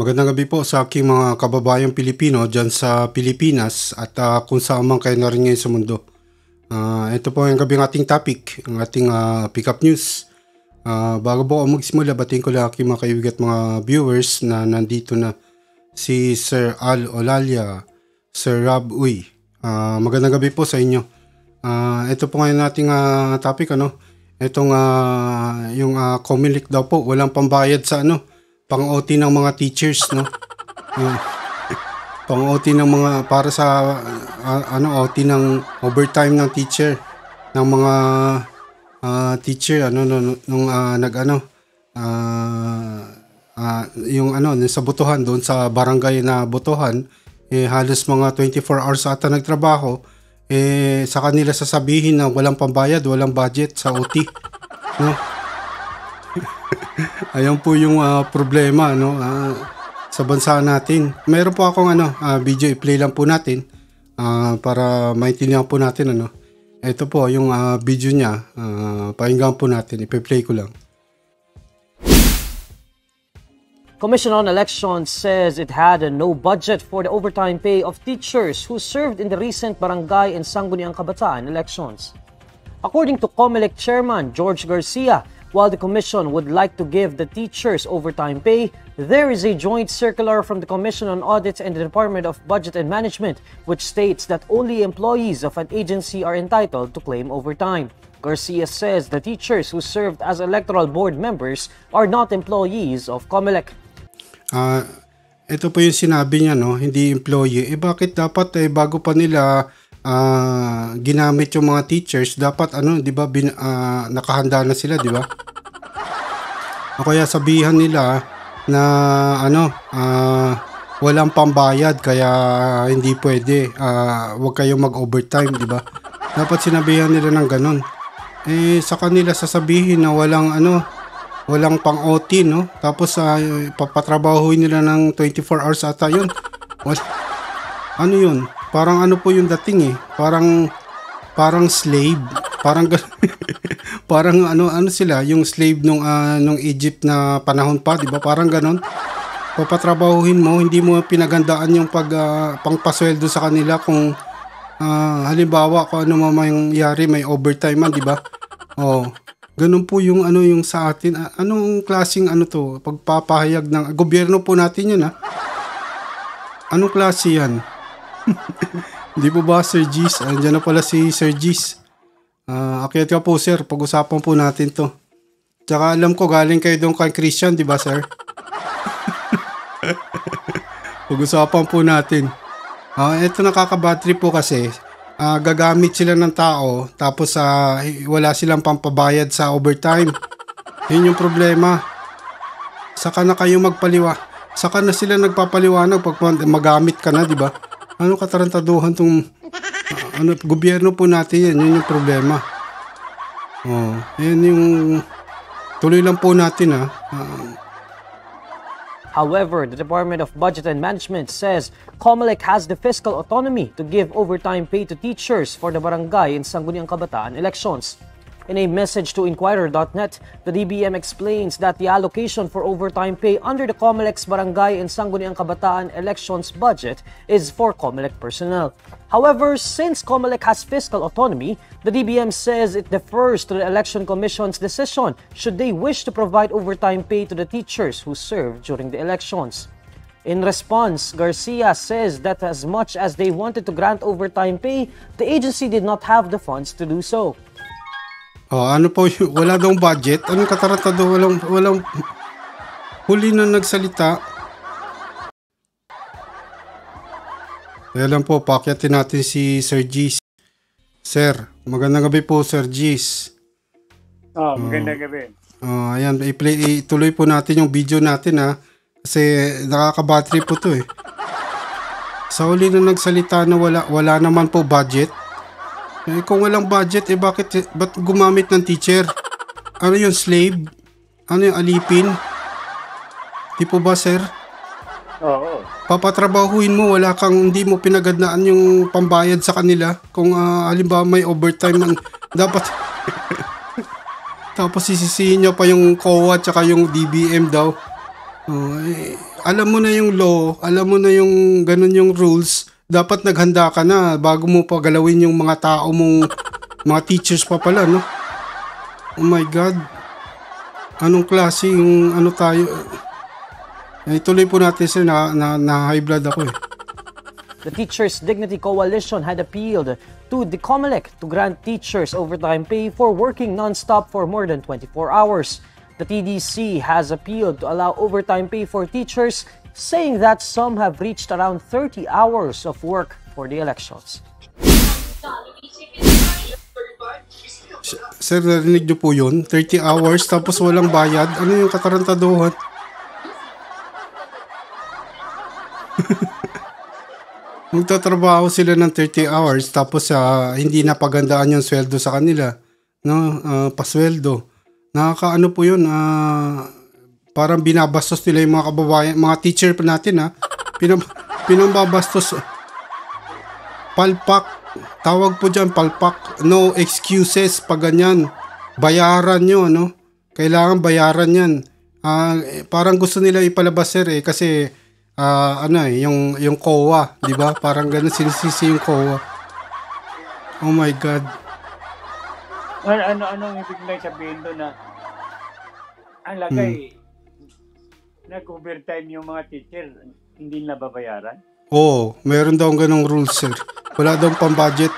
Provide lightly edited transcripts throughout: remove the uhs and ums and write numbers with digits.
Magandang gabi po sa aking mga kababayang Pilipino dyan sa Pilipinas at kung saan man kayo narin ngayon sa mundo. Ito po ang gabing ating topic, ang ating pick-up news. Bago po ako magsimula, batiin ko lang aking mga kaibigan at mga viewers na nandito na si Sir Al Olalia, Sir Rob Uy. Magandang gabi po sa inyo. Ito po ngayon nating topic, itong yung Comelec daw po, walang pambayad sa pang-OT ng mga teachers, no? Pang-OT ng mga para sa OT ng overtime ng teacher ng mga teacher sa botohan doon sa barangay na botohan, halos mga 24 hours ata nagtrabaho, sa kanila sasabihin na walang pambayad, walang budget sa OT, no? Ayan po yung problema sa bansa natin. Meron po akong video, i-play lang po natin para maintindihan po natin Ito po yung video niya. Pakinggan po natin, i-play ko lang. Commission on Elections says it had no budget for the overtime pay of teachers who served in the recent barangay and Sangguniang Kabataan elections. According to Comelec Chairman George Garcia, while the Commission would like to give the teachers overtime pay, there is a joint circular from the Commission on Audit and the Department of Budget and Management which states that only employees of an agency are entitled to claim overtime. Garcia says the teachers who served as electoral board members are not employees of Comelec. Ito po yung sinabi niya, hindi employee. Bakit dapat bago pa nila ginamit yung mga teachers, dapat di ba nakahanda na sila, di ba? O kaya sabihan nila na walang pambayad kaya hindi pwede, wag kayong mag-overtime, di ba? Dapat sinabihan nila ng ganun. Sa kanila sasabihin na walang pang-OT, no? Tapos papatrabahuin nila ng 24 hours ata yun. Ano yun? Parang po yung dating parang slave, parang parang sila, yung slave nung Egypt na panahon pa, di ba? Parang ganon. Papatrabahuhin mo, hindi mo pinagandaan yung pangpasweldo sa kanila kung halimbawa kung ano mangyari, may overtime man, di ba? Ganun po yung yung sa atin. Anong klaseng to? Pagpapahayag ng gobyerno po natin yun, Anong klase yan? Hindi po ba, Sir Gis? Andiyan na pala si Sir Gis. Akyat ka po, sir. Pag-usapan po natin to. Tsaka alam ko galing kayo doon kay Christian, di ba, sir? Pag-usapan po natin. Ito nakaka-battery po kasi. Gagamit sila ng tao tapos wala silang pampabayad sa overtime. Yun yung problema. Saka na kayo Saka na sila nagpapaliwanag pag magamit ka na, di ba? Ano katarantaduhan tong gobyerno po natin yan. Yun yung problema. Yan yung tuloy lang po natin However, the Department of Budget and Management says Comelec has the fiscal autonomy to give overtime pay to teachers for the barangay and Sangguniang Kabataan elections. In a message to Inquirer.net, the DBM explains that the allocation for overtime pay under the Comelec's Barangay and Sangguniang Kabataan elections budget is for Comelec personnel. However, since Comelec has fiscal autonomy, the DBM says it defers to the Election Commission's decision should they wish to provide overtime pay to the teachers who served during the elections. In response, Garcia says that as much as they wanted to grant overtime pay, the agency did not have the funds to do so. Wala daw budget? Anong katarantado? Walang huli na nagsalita. Kaya lang po, paakyatin natin si Sir Gis. Sir, magandang gabi po, Sir Gis. Magandang gabi. Ayan, ituloy po natin yung video natin, kasi nakaka-battery po to Sa huli na nagsalita na wala naman po budget. Kung walang budget, ba't gumamit ng teacher? Ano yung slave? Ano yung alipin? Di po ba, sir? Oo. Papatrabahuin mo, hindi mo pinagandaan yung pambayad sa kanila. Kung halimbawa may overtime, dapat Tapos sisisihin nyo pa yung COA tsaka yung DBM daw. alam mo na yung law, alam mo na yung ganun yung rules, dapat naghanda ka na bago mo pa galawin yung mga tao mong, mga teachers pa pala, no? Oh my God. Anong klase yung ano tayo? Ituloy po natin sir, na high blood ako eh. The Teachers Dignity Coalition had appealed to the COMELEC to grant teachers overtime pay for working non-stop for more than 24 hours. The TDC has appealed to allow overtime pay for teachers, saying that some have reached around 30 hours of work for the elections. Sir, narinig niyo po yun? 30 hours tapos walang bayad? Ano yung katarantaduhan? Magtatrabaho sila ng 30 hours tapos hindi napagandaan yung sweldo sa kanila. No? Pasweldo. Nakakaano po yun? Parang binabastos nila yung mga kababayan, mga teacher pa natin pinambabastos. Palpak. Tawag po dyan, palpak. No excuses pag ganyan. Bayaran nyo, no? Kailangan bayaran yan. Parang gusto nila ipalabas sir kasi yung COA, di ba? Parang ganun sinisisi yung COA. Oh my God. Anong ibig na sabihin doon na ang lagay, nag-overtime yung mga teacher, hindi na babayaran? Oo, meron daw ganong rules sir. Wala daw pang budget.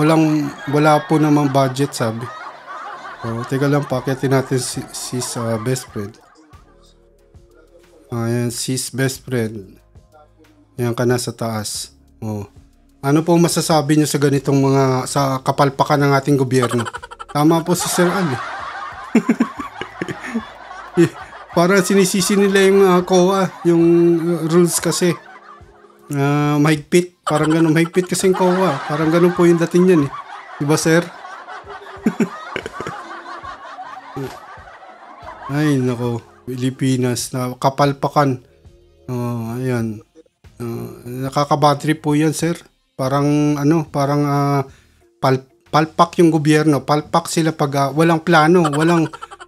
Wala po namang budget sabi. Teka lang, paketin natin sis best friend. Ayan, sis best friend. Ayan ka na sa taas. Ano pong masasabi niyo sa ganitong sa kapalpakan ng ating gobyerno? Tama po si Sir Ali. Para sinisisi nila yung COA, yung rules kasi. Mahigpit. Parang ganun. Mahigpit kasi yung COA. Parang ganun po yung dating yan eh. Diba sir? Ay nako. Pilipinas na kapalpakan. Ayan. Nakaka-bad trip po yan sir. Parang palpak yung gobyerno. Palpak sila pag walang plano.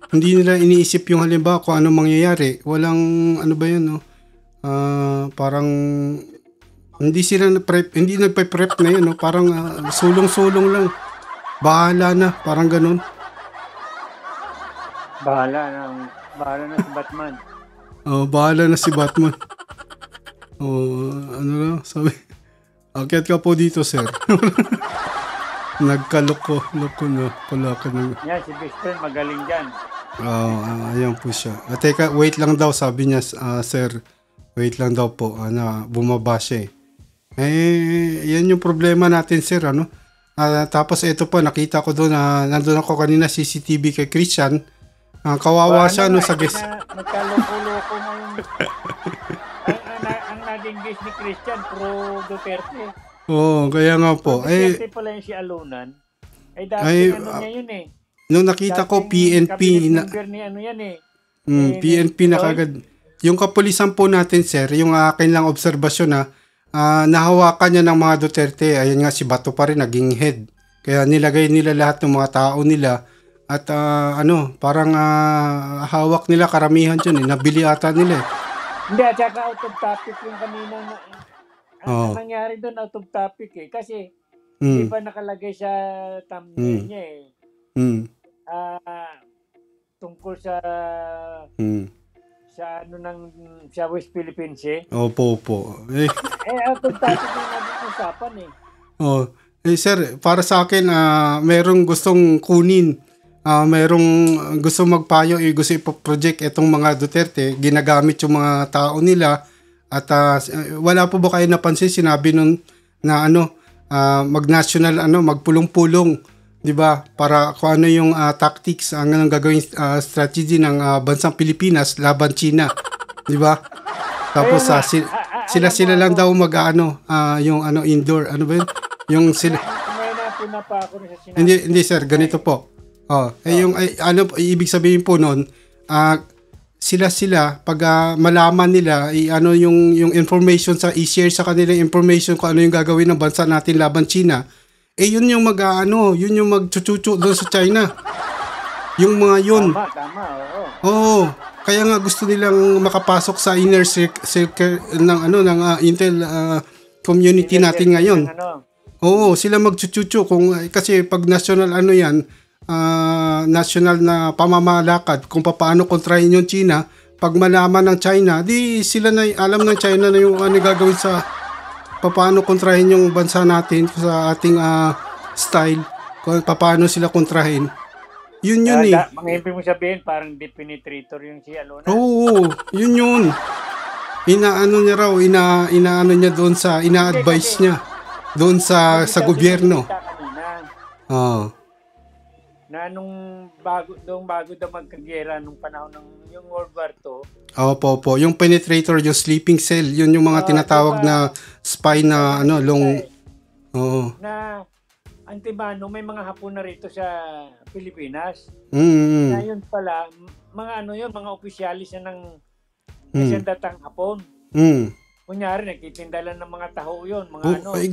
Hindi nila iniisip yung halimbawa kung ano mangyayari. Walang ano ba yun no? Parang hindi sila hindi nagpe-prep na yun no? Parang sulong-sulong lang. Bahala na, parang ganun. Bahala na si Batman. Bahala na si Batman. Ano lang, sabi. Akyat ka po dito, sir. Nagkaloko na pala ka na. Yan, si best friend magaling dyan. Ayan po siya. Teka, wait lang daw, sabi niya, sir. Wait lang daw po, bumaba siya yan yung problema natin, sir, ano? Tapos ito po, nakita ko doon, nandun ako kanina, CCTV kay Christian. Kawawa siya, no, sa guest. Nagkaloko-loko mo yung... ang naging guest ni Christian, pro Duterte. Kaya nga po. Duterte pala yung si Alunan. Dati niya yun eh. Nung nakita ko, PNP. Ni ano yan eh. PNP na kagad. Yung kapulisan po natin, sir, yung akin lang obserbasyon nahawakan niya ng mga Duterte. Ayun nga, si Bato pa rin naging head. Kaya nilagay nila lahat ng mga tao nila at parang hawak nila karamihan dyan nabili ata nila Hindi, at saka out of topic yung kanina ang nangyari doon out of topic kasi di ba nakalagay sa thumbnail niya tungkol sa sa West Philippines Opo. Out of topic yung nag-usapan sir, para sa akin, merong gustong kunin. Merong gusto magpayo, gusto ipo-project itong mga Duterte, ginagamit yung mga tao nila. At wala po ba kayo napansin, sinabi nun na mag-national, magpulong-pulong, di ba? Para kung ano yung tactics, ang gagawin strategy ng bansang Pilipinas laban China, di ba? Tapos sila lang daw yung indoor, ano ba yun? Yung sila. Hindi sir, ganito po. Ibig sabihin po noon, sila pag malaman nila yung information i-share sa kanila information kung ano yung gagawin ng bansa natin laban China, yun yung yun yung magchuchuchu doon sa China. Yung mga yun. Tama, oo. Kaya nga gusto nilang makapasok sa inner circle ng Intel community natin ngayon. Oo, sila magchuchuchu kasi pag national national na pamamalakad kung paano kontrahin yung China, pag malaman ng China, di sila na alam ng China na yung gagawin sa paano kontrahin yung bansa natin sa ating style, kung paano sila kontrahin. Yun eh. Mga ibig mo sabihin, parang depenetrator yung si Alona. Oo, yun. Inaano niya raw, inaano niya doon sa, ina-advise niya doon sa gobyerno. Oo. Na nung bago daw magkagera nung panahon ng yung World War II. Opo. Yung penetrator, yung sleeping cell, yun yung mga tinatawag na spy na long. Oo. Na antimano, may mga Hapon na rito sa Pilipinas. Ngayon pala, mga opisyalis na ng datang Hapon. Kunyari, nagtitinda lang ng mga taho yun.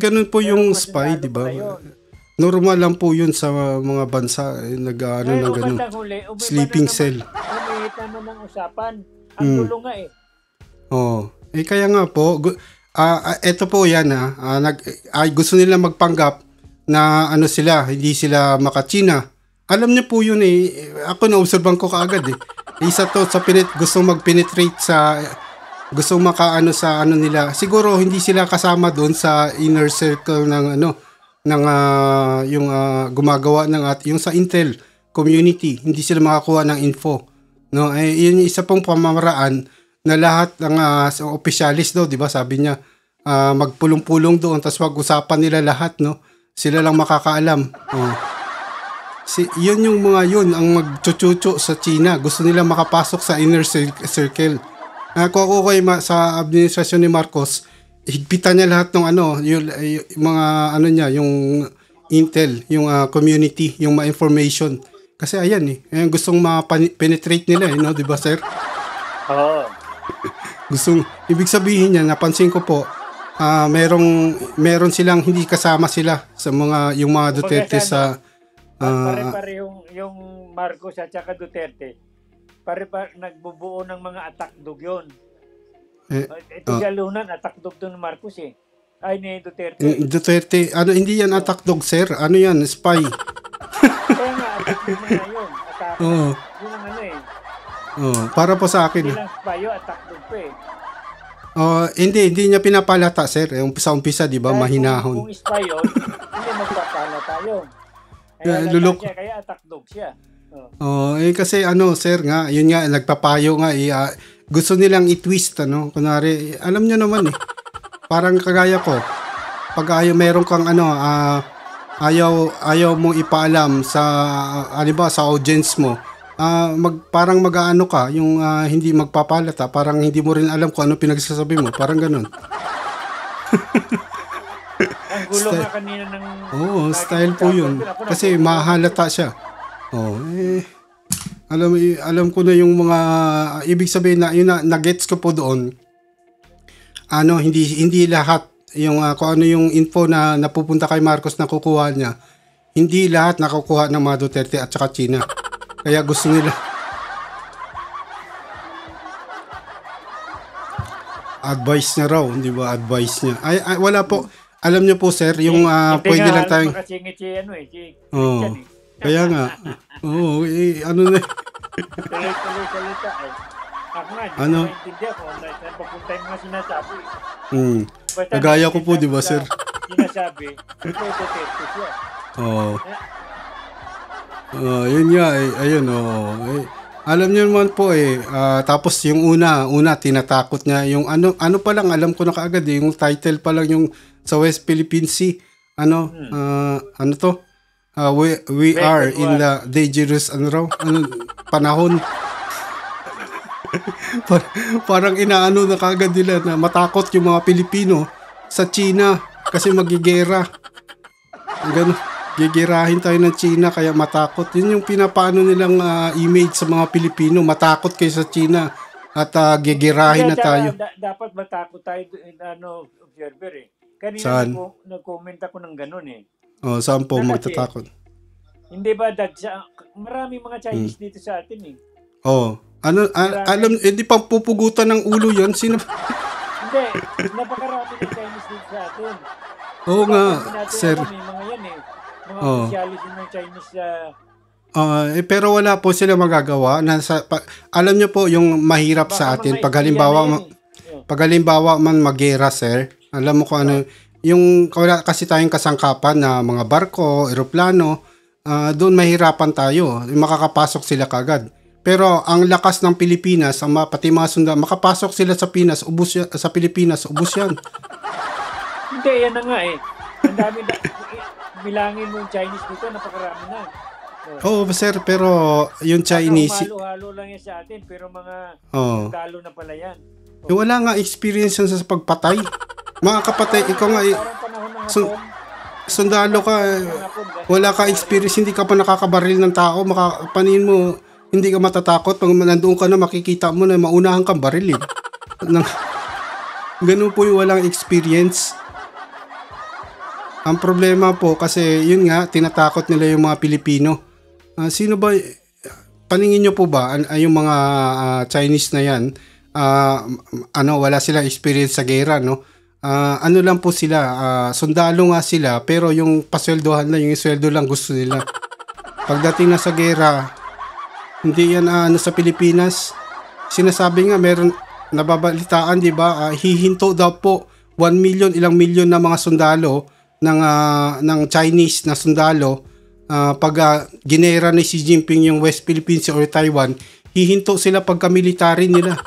Ganun po yung spy, di ba? Normal lang po yun sa mga bansa. Ng ganun. Sleeping cell. Umihit naman ng usapan. Ang dulo nga eh. Oo. Kaya nga po, eto po yan gusto nila magpanggap na sila, hindi sila maka-China. Alam niyo po yun eh. Ako na-obserban ko kaagad eh. Isa to sa gusto mag-penetrate gusto sa nila. Siguro hindi sila kasama doon sa inner circle ng yung gumagawa ng yung sa Intel community. Hindi sila makakuha ng info. No, yun yung isa pong pamamaraan na lahat ng opisyalis daw, 'di ba? Sabi niya, magpulong-pulong doon tapos pag-usapan nila lahat, no? Sila lang makakaalam. Yun yung mga yun ang magchuchucho sa China. Gusto nila makapasok sa inner circle. Kung ako sa administrasyon ni Marcos, higpitan niya lahat ng yung mga niya, yung Intel, yung community, yung information. Kasi ayan gustong ma-penetrate nila no, 'di ba, sir? Oo. Ibig sabihin niya, napansin ko po, meron silang hindi kasama sila sa yung mga Duterte sa pare-pare yung Marcos at saka Duterte. Pare-pare nagbubuo ng mga atakdog yun. Ito si Alunan, atakdog to ng Marcos eh. Ay, ni Duterte. Duterte, hindi yan atakdog, sir. Ano yan? Spy. Kaya nga, atakdog mo na yun. Yun ang para po sa akin. Hindi lang spy yun, atakdog po eh. Hindi niya pinapalata, sir. Umpisa, di ba, mahinahon. Kung spy yun, hindi magpapalata yun. Kaya atakdog siya. Kasi sir nga, yun nga, nagpapayo nga, gusto nilang i-twist, kunwari, alam nyo naman parang kagaya ko, pag meron kang ayaw mong ipaalam sa, sa audience mo, parang mag-aano ka, yung hindi magpapalata, parang hindi mo rin alam kung ano pinagsasabi mo, parang ganun. Ang gulo nga kanina ng... style po yun. Kasi mahalata siya. Alam ko na yung mga ibig sabihin na yun na gets ko po doon. Hindi lahat yung kung ano yung info na napupunta kay Marcos na kukuha niya. Hindi lahat nakukuha ng mga Duterte at saka China. Kaya gusto nila advice niya raw, di ba? Advice niya. Ay wala po. Alam niyo po, sir, yung pwede lang tayong kaya nga. Na. Tuloy salita eh. Ako nga, maintindihan ko saan papunta yung mga sinasabi. Nagaya ko po, di ba, sir? Sinasabi, ito Duterte siya. Yun nga ayun alam niyo naman po tapos yung una tinatakot niya yung ano pa lang, alam ko na kaagad yung title pa lang yung sa West Philippine Sea, we are in the dangerous panahon. Parang inaano na kaagad nila na matakot yung mga Pilipino sa China kasi magigera. Ganun, gigerahin tayo ng China kaya matakot. Yun yung pinapaano nilang image sa mga Pilipino, matakot kayo sa China at gigerahin na tayo. Dapat matakot tayo observer Kanina nag-comment ako ng ganun saan po magtatakot? Hindi ba marami mga Chinese dito sa atin Alam, di pa pupugutan ng ulo yan. Sino? Hindi, napakarami ng Chinese dito sa atin. Oo nga, sir. Mga yan mga officialis ng Chinese pero wala po sila magagawa. Alam nyo po yung mahirap sa atin pag halimbawa man magera, sir. Alam mo kung ano, yung wala kasi tayong kasangkapan na mga barko, eroplano, doon mahirapan tayo. Makakapasok sila kagad. Pero ang lakas ng Pilipinas, pati mga sundalo, makapasok sila sa Pilipinas, ubos yan. Hindi, yan na nga eh. Ang dami na, bilangin mo yung Chinese dito, napakarami na. Oo, sir, pero yung Chinese... Halo-halo lang yan sa atin, pero mga sundalo na pala yan. Wala nga experience yan sa pagpatay. Mga kapatay, ikaw nga sundalo ka, wala ka experience, hindi ka pa nakakabaril ng tao, panin mo, hindi ka matatakot. Pag nandoon ka na, makikita mo na maunahan kang barilin. Ganun po yung walang experience. Ang problema po kasi yun nga, tinatakot nila yung mga Pilipino. Sino ba, paningin nyo po ba, yung mga Chinese na yan, wala silang experience sa gera, no? Ano lang po sila, sundalo nga sila, pero yung pasweldohan lang, yung sweldo lang gusto nila. Pagdating na sa gera, hindi yan sa Pilipinas. Sinasabi nga meron nababalitaan, 'di ba? Hihinto daw po 1 million, ilang milyon na mga sundalo ng Chinese na sundalo pag ginera ni Xi Jinping yung West Philippines or Taiwan, hihinto sila pagka military nila.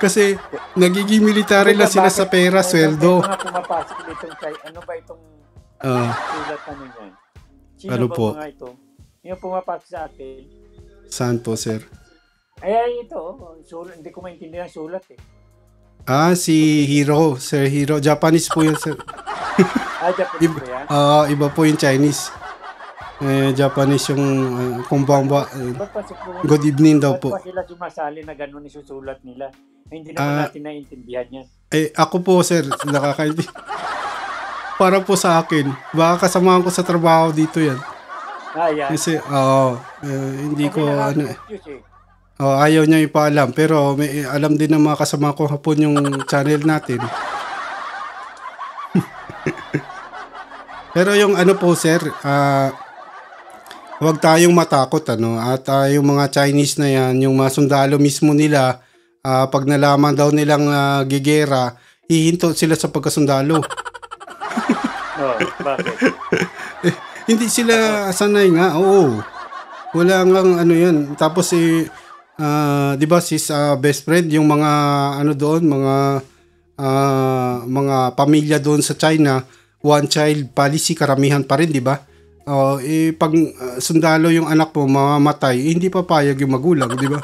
Kasi nagiging military lang sila sa pera, sweldo. Pumapasok ditong ano ba itong sulat namin yan? Sino ano ba po? Mga ito? Yung pumapasok sa atin. Saan po, sir? Ay, ito. Hindi ko maintindihan ang sulat eh. Si Hiro. Sir Hiro. Japanese po yun, sir. Japanese po yan? Iba po yung Chinese. Japanese yung kumbamba. Good evening daw po. Ba't pa sila sumasali na gano'n isusulat nila? Hindi naman natin naiintindihan yan. Ako po, sir. Nakakaintindihan. Para po sa akin. Baka kasamahan ko sa trabaho dito yan. Yan. Kasi, hindi ko, ayaw niya ipaalam. Pero may alam din ng mga kasama ko hapon yung channel natin. Pero yung po, sir, huwag tayong matakot, At yung mga Chinese na yan, yung mga sundalo mismo nila, pag nalaman daw nilang gigera, hihinto sila sa pagkasundalo. Bakit? Hindi sila sanay nga. Oo. Wala ngang yan. Tapos 'di ba best friend yung mga doon, mga pamilya doon sa China, one child policy karamihan pa rin, 'di ba? Pag sundalo yung anak mo mamamatay, hindi papayag yung magulang, 'di ba?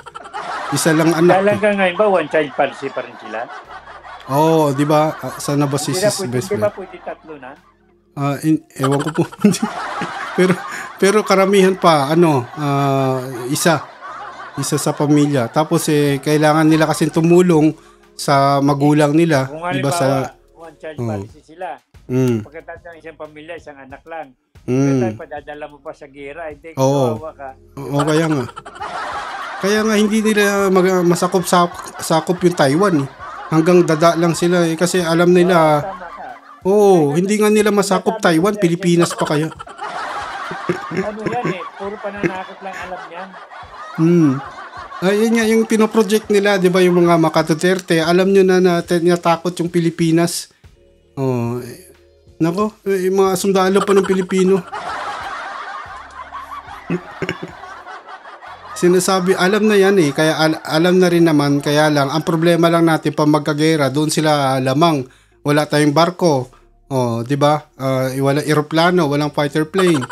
Isa lang anak. Talaga ngayon ba one child policy pa rin sila? Oo, 'di ba? Sana ba best friend? Hindi ba pwede tatlo na? Ewan ko po. pero karamihan pa isa sa pamilya. Tapos kailangan nila kasi tumulong sa magulang nila, kung diba sa one child policy sila. Pagkatapos ng isang pamilya, isang anak lang. Pagkatapos padadala mo pa sa gera, hindi kawawa ka. Oo, kaya nga. Kaya nga hindi nila sakop yung Taiwan. Hanggang dada lang sila kasi alam nila. Hindi nga nila masakop Taiwan, Pilipinas pa kaya. Ano yan puro pananakot lang alam yan. Ayun nga yung pinoproject nila, 'di ba, yung mga Duterte, alam nyo na natakot yung Pilipinas. Nako, yung mga sundalo pa ng Pilipino. Sinasabi, alam na yan kaya alam na rin naman, kaya lang ang problema lang natin pag magkagera, doon sila lamang. Wala tayong barko. 'Di ba? Wala eroplano, walang fighter plane.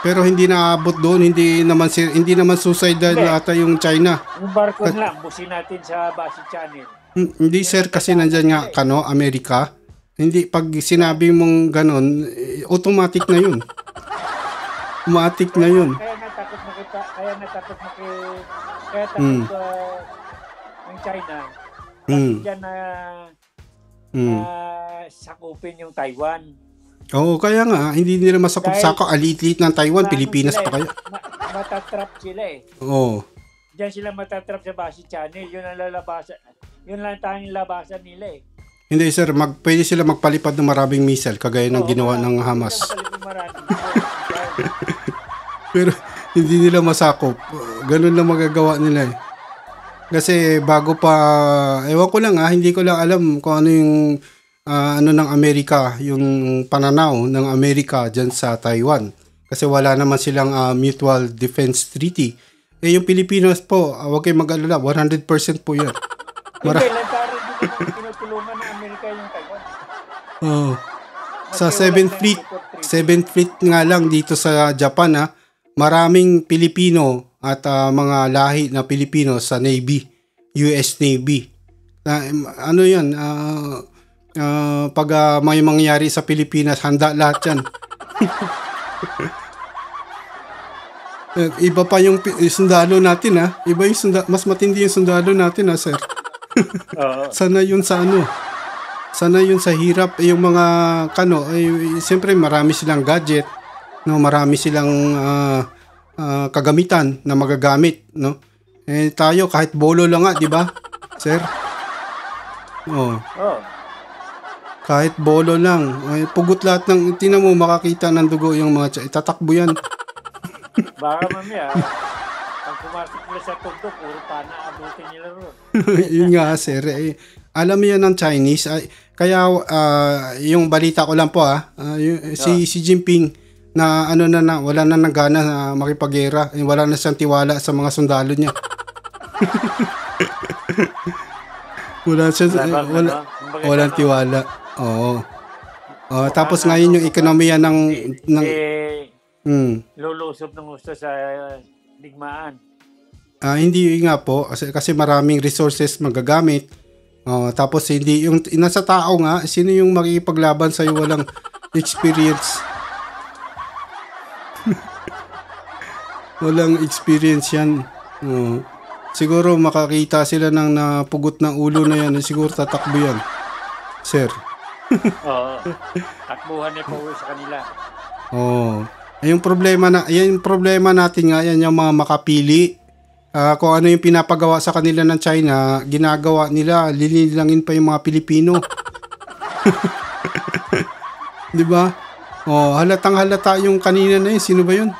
Pero hindi naabot doon, hindi naman suicidal ata yung China. Yung barko lang, busin natin sa base channel. Hindi sir, kasi nandiyan nga Amerika. Hindi, pag sinabi mong ganon, automatic na yun. Automatic na yun. Kaya natakot ang China. Diyan na sakupin yung Taiwan. Oo, kaya nga, hindi nila masakop-sakop. Aliit-liit ng Taiwan, Pilipinas pa kaya. matatrap sila eh. Oo. Diyan sila matatrap sa base channel. Yun ang lalabasan. Yun lang tanging labasan nila eh. Hindi sir, pwede sila magpalipad ng maraming missile kagaya ng ginawa ng Hamas. Pero hindi nila masakop. Ganun lang magagawa nila eh. Kasi bago pa, ewan ko lang hindi ko lang alam kung ano yung ano ng Amerika, yung pananaw ng Amerika dyan sa Taiwan. Kasi wala naman silang Mutual Defense Treaty. Yung Pilipinas po, huwag kayong mag-alala, 100% po yan. Hindi, lantaran dito naman tinutulungan ng Amerika yung Taiwan. Sa 7th Fleet nga lang dito sa Japan maraming Pilipino at mga lahi na Pilipino sa Navy, US Navy. Ano yan, pag may mangyari sa Pilipinas, handa lahat yan. Iba pa yung sundalo natin iba yung mas matindi yung sundalo natin sir. Sana yun sa hirap yung mga siyempre marami silang gadget, no, marami silang kagamitan na magagamit, no. Tayo kahit bolo lang di ba? Sir. Kahit bolo lang, pugot lahat ng tingnan mo makakita ng dugo yung mga itatakbo yan. Baka mamaya pag pumasok nila sa tugtog, puro pana abutin nila ron. Yun nga sir, alam mo yan ng Chinese, kaya yung balita ko lang po si Xi Jinping na wala na nagana na makipaggera, wala na siyang tiwala sa mga sundalo niya. Walang tiwala. Oo. Tapos ngayon yung ekonomiya ng lulusob ng gusto sa digmaan. Hindi nga po kasi maraming resources magagamit. Tapos hindi yung nasa tao nga, sino yung makikipaglaban sa iyo walang experience? Walang experience yan. Siguro makakita sila ng napugot ng ulo na yan, siguro tatakbo yan. Sir. Takbuhan ni Power sa kanila. Yung problema natin nga yan yung mga makapili. Kung ano yung pinapagawa sa kanila ng China, ginagawa nila, linilangin pa yung mga Pilipino. Di ba? Halatang halata yung kanina na yun. Sino ba yun?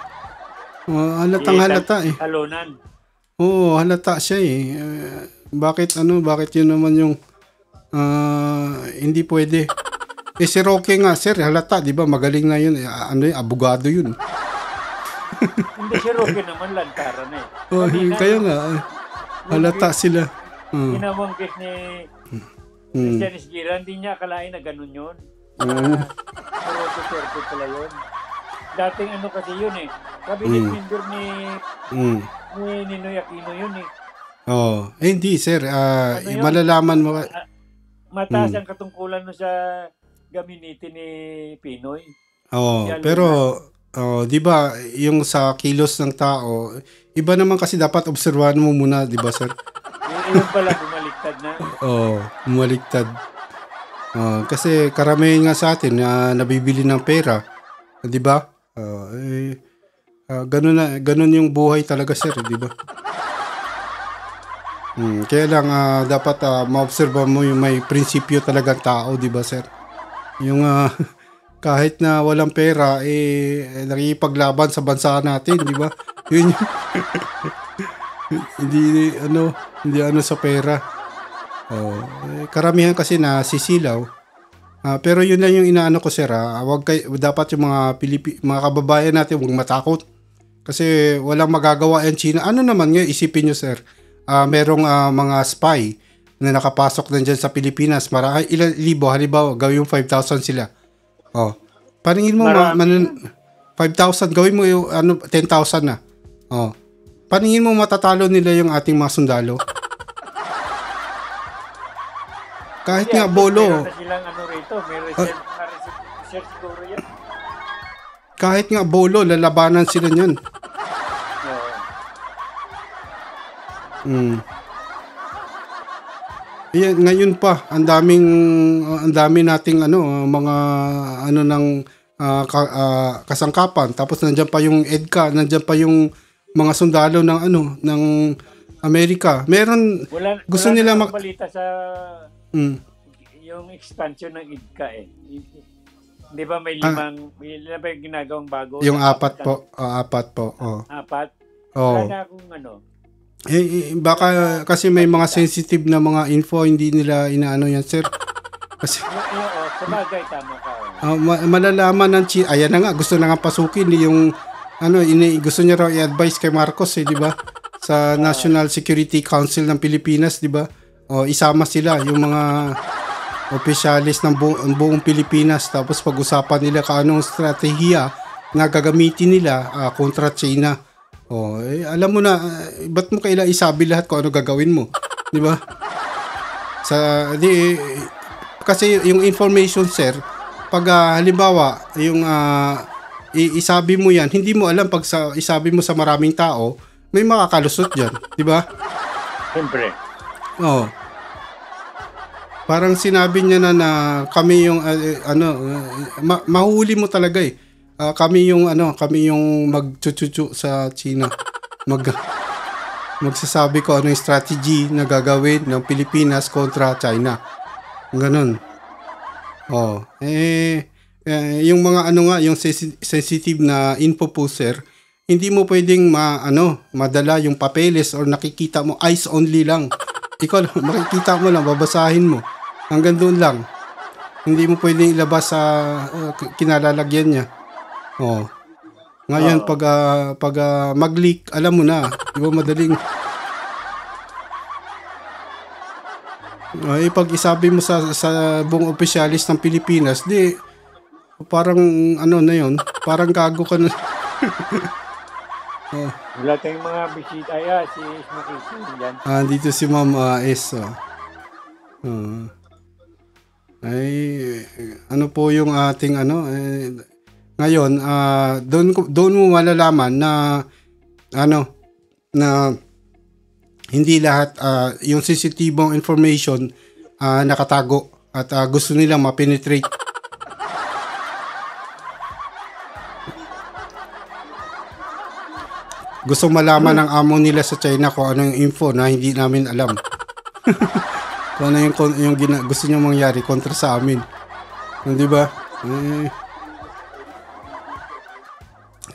Halatang halata eh. Talunan. Halata siya eh. Bakit yun naman yung hindi pwede. Si Roque nga sir, halata, di ba? Magaling na yun. Abogado yun. Hindi si Roque naman, lantaran kaya nga. Halata sila. Ginawangkit ni Christian Esguera, hindi niya akalain na ganun yun. Pero pala yun. Dating kasi yun eh. Cabinet member ni Ninoy Aquino yun eh. Hindi sir. Malalaman mo. Mataas ang katungkulan no sa gabinete ni Pinoy. Pero di ba yung sa kilos ng tao, iba naman kasi dapat obserbahan mo muna, di ba sir? Yung pala bumaliktad na. Bumaliktad. Kasi karamihan nga sa atin nabibili ng pera, di ba? Ganun yung buhay talaga sir, di ba? Kaya lang dapat maobserba mo yung may prinsipyo talagang tao, di ba sir? Yung kahit na walang pera nakikipaglaban sa bansa natin, di ba? Yun hindi sa pera. Karamihan kasi na sisilaw. Pero yun lang yung inaano ko sir, dapat yung mga kababayan natin huwag matakot. Kasi walang magagawa yan China. Ano naman nga isipin nyo sir? Merong mga spy na nakapasok na dyan sa Pilipinas. Ilang libo, halimbawa, gawin yung 5,000 sila. Paningin mo 5,000, gawin mo yung 10,000 na. Paningin mo matatalo nila yung ating mga sundalo. Kahit nga bolo. Kahit nga bolo, lalabanan sila niyan. Ngayon pa ang dami nating mga ng kasangkapan, tapos nandiyan pa yung EDCA, nandiyan pa yung mga sundalo ng ng Amerika. Meron gusto nila balita sa yung expansion ng IDCA eh. Di ba may may ginagawang bago? Yung apat po. Apat po. Apat? Oh. Wala akong baka kasi may mga sensitive na mga info, hindi nila inaano yan, sir. Kasi sabagay, tama ka. Malalaman ng ayan na nga, gusto na nga pasukin yung gusto niya raw i-advise kay Marcos di ba? Sa National Security Council ng Pilipinas, di ba? Isama sila yung mga opisyalis ng buong Pilipinas, tapos pag-usapan nila anong strategiya na gagamitin nila kontra China. Alam mo na, ba't mo kailangan isabi lahat kung ano gagawin mo? Di ba? Kasi yung information, sir, pag halimbawa, yung isabi mo yan, hindi mo alam pag isabi mo sa maraming tao, may makakalusot dyan. Di ba? Siyempre. Parang sinabi niya na kami yung, mahuli mo talaga eh. Kami yung magchuchuchu sa China. Magsasabi ko ano yung strategy na gagawin ng Pilipinas kontra China. Ganun. Yung mga yung sensitive na info po, sir, hindi mo pwedeng madala yung papeles or nakikita mo, eyes only lang. Ikaw makikita mo lang, babasahin mo. Hanggang doon lang. Hindi mo pwedeng ilabas sa kinalalagyan niya. Ngayon pag mag-leak, alam mo na, di ba madaling pag isabi mo sa buong opisyalis ng Pilipinas, parang na yun, parang gago ka na. Wala tayong mga bisita. Si Ismakisi yan. Dito si Ma'am S. Ano po yung ating ngayon, doon mo malalaman na na hindi lahat yung sensitibong information nakatago at gusto nilang ma-penetrate. Gusto malaman ng amo nila sa China kung ano yung info na hindi namin alam. Kung ano yung gusto niya mangyari kontra sa amin. Di ba?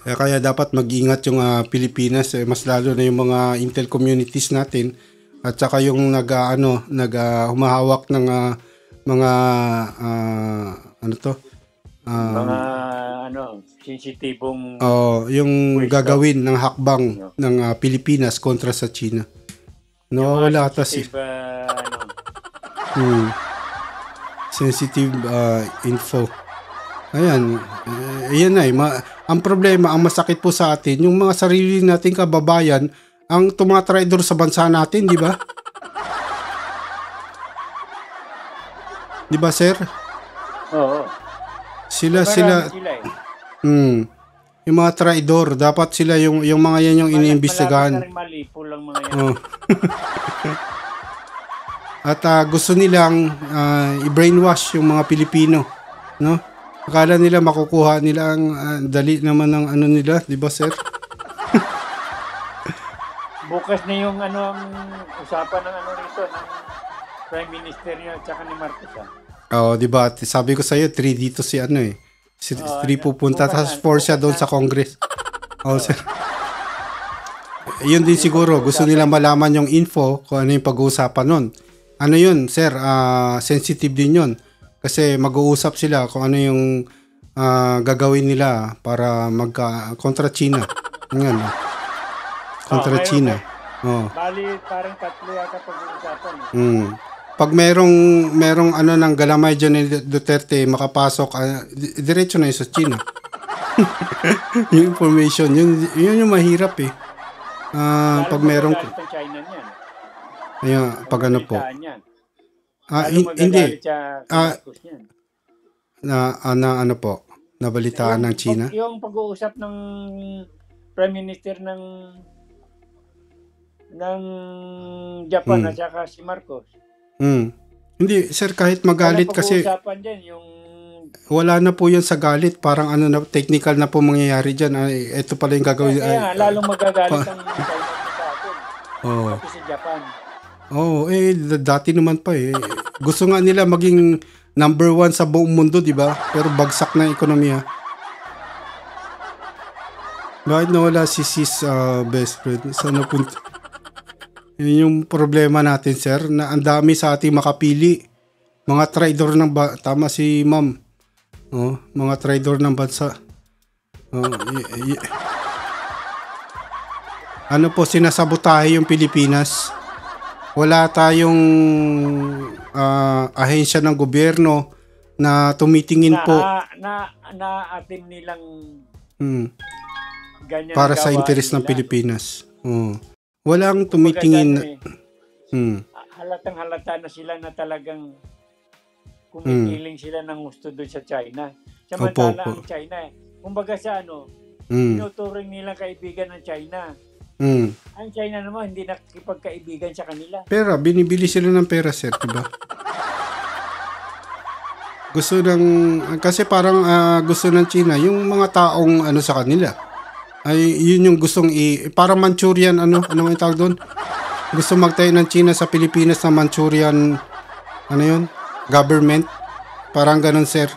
Kaya dapat mag-ingat yung Pilipinas, mas lalo na yung mga intel communities natin at saka yung humahawak ng mga mga sensitibong yung gagawin ng hakbang ng Pilipinas kontra sa China. Wala ata sensitive info. Ayan ang problema, ang masakit po sa atin, yung mga sarili nating kababayan ang tumatraidor sa bansa natin, di ba? Di ba, sir? Oo. Sila. Yung mga traidor, dapat sila yung mga yan yung iniimbestigahan. Mali po lang mga yan. At gusto nilang i-brainwash yung mga Pilipino, no? Akala nila makukuha nila ang dali naman ng nila, di ba, sir? Bukas na yung ang usapan ng rito ng Prime Minister niya at saka ni Marcos. Di ba? Sabi ko sa iyo, 3 dito si Si 3 pupunta, tapos 4 siya doon sa Congress. Sir. Yun din siguro, gusto nila malaman yung info kung ano yung pag-uusapan nun. Ano yun, sir? Sensitive din yun. Kasi mag-uusap sila kung ano yung gagawin nila para kontra China. Yan. Kontra China. Bali, parang 3 yata pag-uusapan. Pag merong ng galamay dyan ni Duterte makapasok, diretso na yun sa China. Yung information, yun yung mahirap eh. Pag merong China niyan. Ayan, pag ano po. Hindi. Ano po? Nabalitaan ng China? Yung pag-uusap ng Prime Minister ng Japan at saka si Marcos. Hindi, sir, kahit magalit kasi pag-uusapan din yung wala na po yan sa galit. Parang ano na, technical na po mangyayari dyan. Ay, ito pala yung gagawin. Kaya lalong magagalit ang China sa atin. Oo. Pati sa Japan. Oo, dati naman pa eh. Gusto nga nila maging number 1 sa buong mundo, di ba? Pero bagsak na ekonomiya. Bakit nawala si sis best friend? Saan napunta? Yun yung problema natin, sir, na ang dami sa ating makapili. Mga traidor ng tama si ma'am. Oh, mga traidor ng bansa. Oh, ano po, sinasabotahe yung Pilipinas. Wala tayong ahensya ng gobyerno na tumitingin po na atin nilang ganyan para sa interes ng Pilipinas. Walang tumitingin. Halatang halata na sila na talagang kumikiling sila ng gusto doon sa China. Samantala ang China, kumbaga sa tinuturing nilang kaibigan ng China. Ang China naman hindi nakikipagkaibigan sa kanila. Pera, binibili sila ng pera, sir, diba? Kasi parang gusto ng China yung mga taong sa kanila. Ay yun yung gustong parang Manchurian ano yung tawag doon? Gusto magtayo ng China sa Pilipinas na Manchurian government. Parang ganun, sir.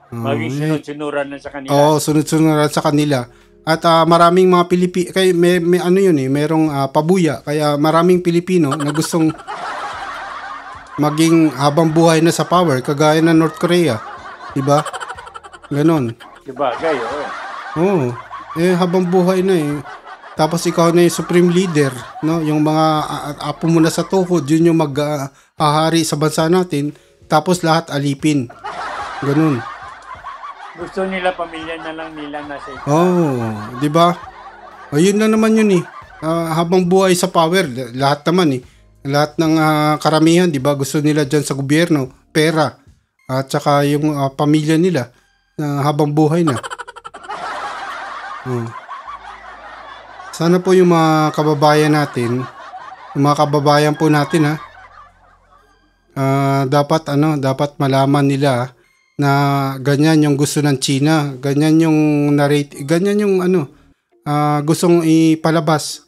Maging sunod-sunuran na sa kanila. Oo, sunod-sunuran sa kanila. At maraming mga kaya may merong pabuya. Kaya maraming Pilipino na gustong maging habang buhay na sa power kagaya ng North Korea. Diba? Ganon. Diba? Gayo. Oo. Habang buhay na Tapos ikaw na yung supreme leader, no? Yung mga apo mo na sa tuhod, yun yung mag-ahari sa bansa natin. Tapos lahat alipin. Ganun. Gusto nila pamilya na lang nila nasa ito. Di ba? Ayun na naman yun habang buhay sa power, lahat naman lahat ng karamihan, di ba? Gusto nila dyan sa gobyerno, pera. At saka yung pamilya nila habang buhay na. Sana po yung mga kababayan natin, yung mga kababayan po natin dapat malaman nila na ganyan yung gusto ng China, ganyan yung ganyan yung gustong ipalabas.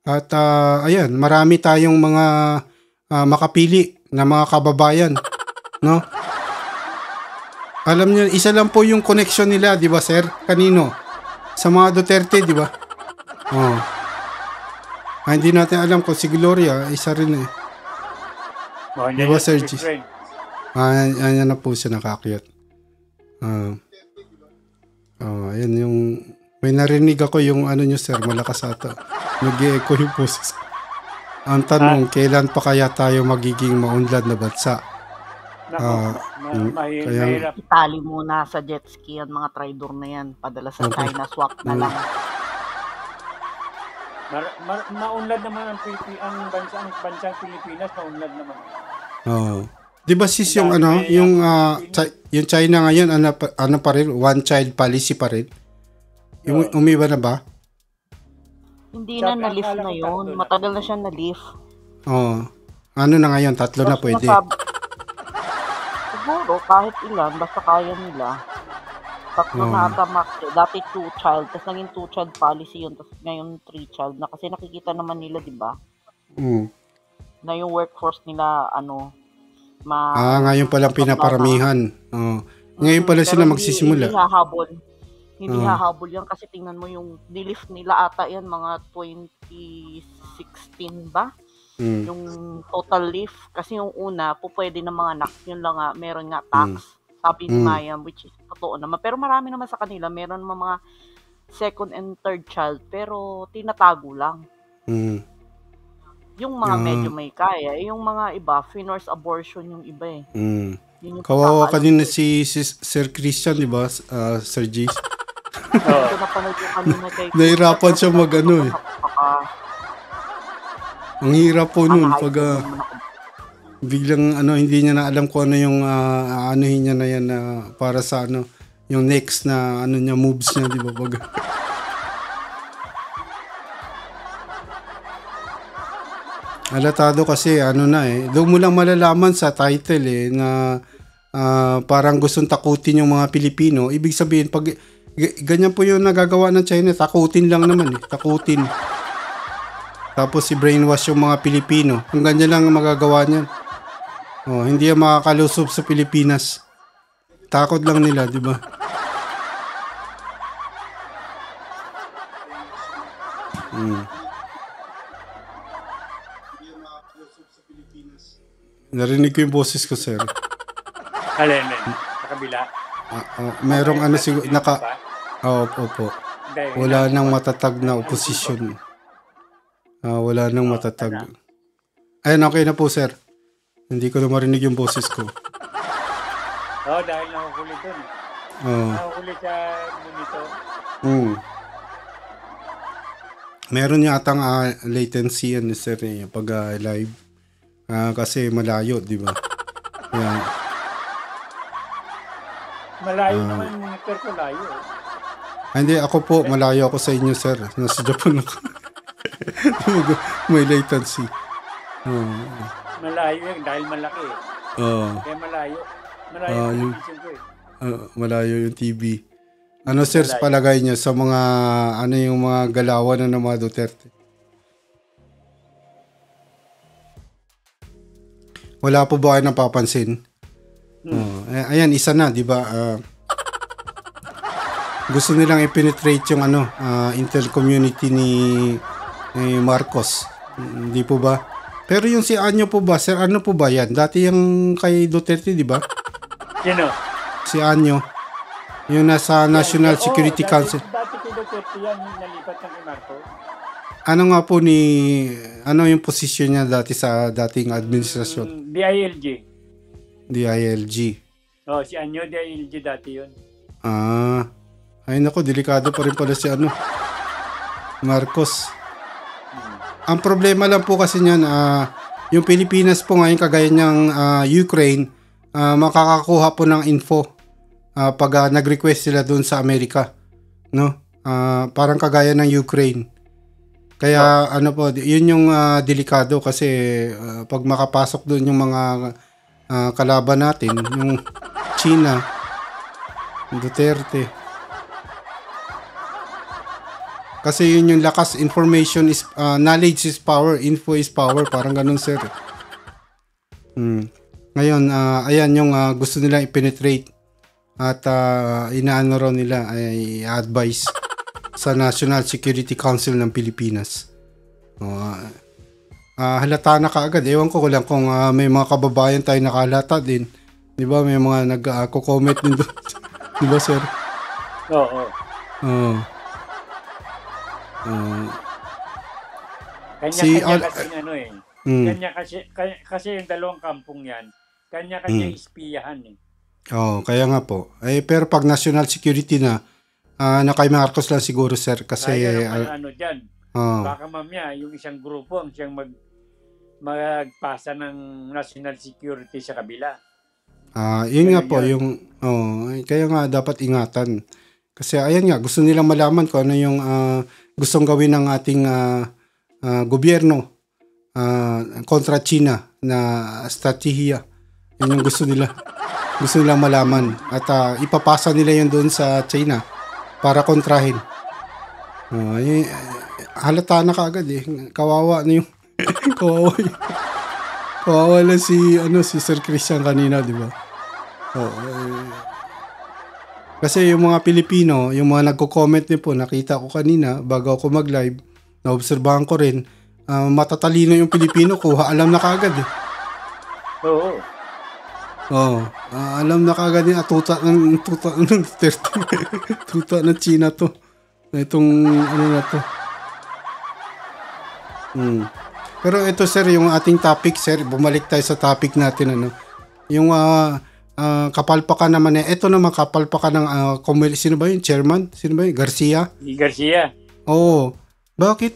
At ayan, marami tayong mga makapili na mga kababayan, no? Alam niyo, isa lang po yung connection nila, di ba, sir? Kanino? Sa mga Duterte, di ba? Hindi natin alam kung si Gloria, isa rin di ba, Sir G? Ayan na po siya nakakiyot. Ayan yung may narinig ako yung nyo, sir, malakas ata. Nag-e-echo yung poses. Ang tanong, kailan pa kaya tayo magiging maunlad na bansa? Mahirap. Itali muna sa jet ski ang mga traidor na yan. Padala sa China, swap na lang. Maunlad naman ang bansang Pilipinas, maunlad naman. Di ba sis yung yung China ngayon, ano pa rin, one child policy pa rin? Umiba na ba? Hindi na na-lift na yun. Matagal na siya na-lift. Ano na ngayon? 3 na pwede. Siguro, kahit ilan, basta kaya nila. 3 na ata max. Dati 2 child, tapos naging 2 child policy yun, tapos ngayon 3 child na. Kasi nakikita naman nila, di ba? Na yung workforce nila, ngayon palang pinaparamihan. Ngayon pala sila magsisimula. Hindi hahabol yan kasi tingnan mo yung nilift nila ata yan mga 2016 ba? Yung total lift. Kasi yung una, pwede ng mga anak, yun lang nga, meron nga tax. Sabi ni Mayam, which is totoo naman. Pero marami naman sa kanila, meron mga second and third child, pero tinatago lang. Yung mga medyo may kaya, yung mga iba, forced abortion yung iba Yung kawawa kanina si Sir Christian, di ba? Sir G. Nahirapan siya ang hirap po nun pag biglang hindi niya na alam kung ano yung anuhin niya na yan para sa yung next na niya moves niya, di ba? Alatado kasi doon mo lang malalaman sa title na parang gustong takutin yung mga Pilipino. Ibig sabihin, pag ganyan po yung nagagawa ng China, takutin lang naman takutin. Tapos i-brainwash yung mga Pilipino. Kung ganyan lang ang magagawa niyan. Hindi yan makakalusob sa Pilipinas. Takot lang nila, di ba? Narinig ko yung boses ko, sir. Alin? Sa kabila? Merong siguro, opo. Wala nang matatag na oposisyon. Wala nang matatag. Ayun, okay na po, sir. Hindi ko na marinig yung boses ko. Dahil nakukuli dun. Nakukuli sa monitor. Meron yatang latency yan, sir, pag live. Kasi malayo, di ba? Yan. Malayo naman yung monitor ko, layo. Hindi, ako po, malayo ako sa inyo, sir. Nasa Japan ako. May latency. Malayo yan, dahil malaki. Kaya malayo. Malayo yung vision ko malayo yung TV. Ano, sir, palagay niyo sa mga, yung mga galawan ng mga Duterte? Wala po ba kayo napapansin? Ayan, isa na, di ba? Gusto nilang i-penetrate yung intel community ni Marcos. Hindi po ba? Pero yung si Anyo po ba? Sir, ano po ba yan? Dati yung kay Duterte, di ba? Sino? Si Anyo. Yung nasa National Security Council. Dati kay Duterte yan, yung nalipat ng kay Marcos. Ano nga po ano yung posisyon niya dati sa dating administrasyon? DILG. DILG. Si Anyo, DILG dati yun. Ay nako, delikado pa rin pala si Marcos. Ang problema lang po kasi niyan, yung Pilipinas po ngayon kagaya ng Ukraine, makakakuha po ng info pag nag-request sila doon sa Amerika, no? Parang kagaya ng Ukraine. Kaya yun yung delikado kasi pag makapasok doon yung mga kalaban natin, yung China, Duterte. Kasi yun yung lakas, information is, knowledge is power, info is power, parang ganun, sir. Ngayon, ayan yung gusto nila i-penetrate at inaano raw nila ay advice sa National Security Council ng Pilipinas. Halata na kaagad. Ewan ko lang kung may mga kababayan tayo nakahalata din. Di ba? May mga nag-comment din doon. Di ba, sir? Oo. Kanya kasi yung dalawang kampong yan, kanya-kanya ispiyahan kaya nga po. Pero pag national security na kay Marcos lang siguro, sir, kasi dyan. Baka mamaya yung isang grupo ang siyang magpasa ng national security sa kabila. Yun nga po yung kaya nga dapat ingatan. Kasi ayan nga, gusto nilang malaman kung ano yung gustong gawin ng ating gobyerno kontra China na strategiya. Yun yung gusto nila. Gusto nilang malaman. At ipapasa nila yun doon sa China para kontrahin. Halata na kaagad Kawawa na yung kawawa lang si Sir Christian kanina, di ba? Kasi yung mga Pilipino, yung mga nagko-comment din po, nakita ko kanina bago ako mag-live, naobserbahan ko rin, matatalino yung Pilipino, alam na kaagad alam na kaagad yung tuta ng Duterte. Tuta ng China to. Itong na to. Pero ito, sir, yung ating topic, sir, bumalik tayo sa topic natin, yung kapalpakan naman ito naman kapalpakan ng sino ba yung chairman? Sino ba yung Garcia? Garcia. Bakit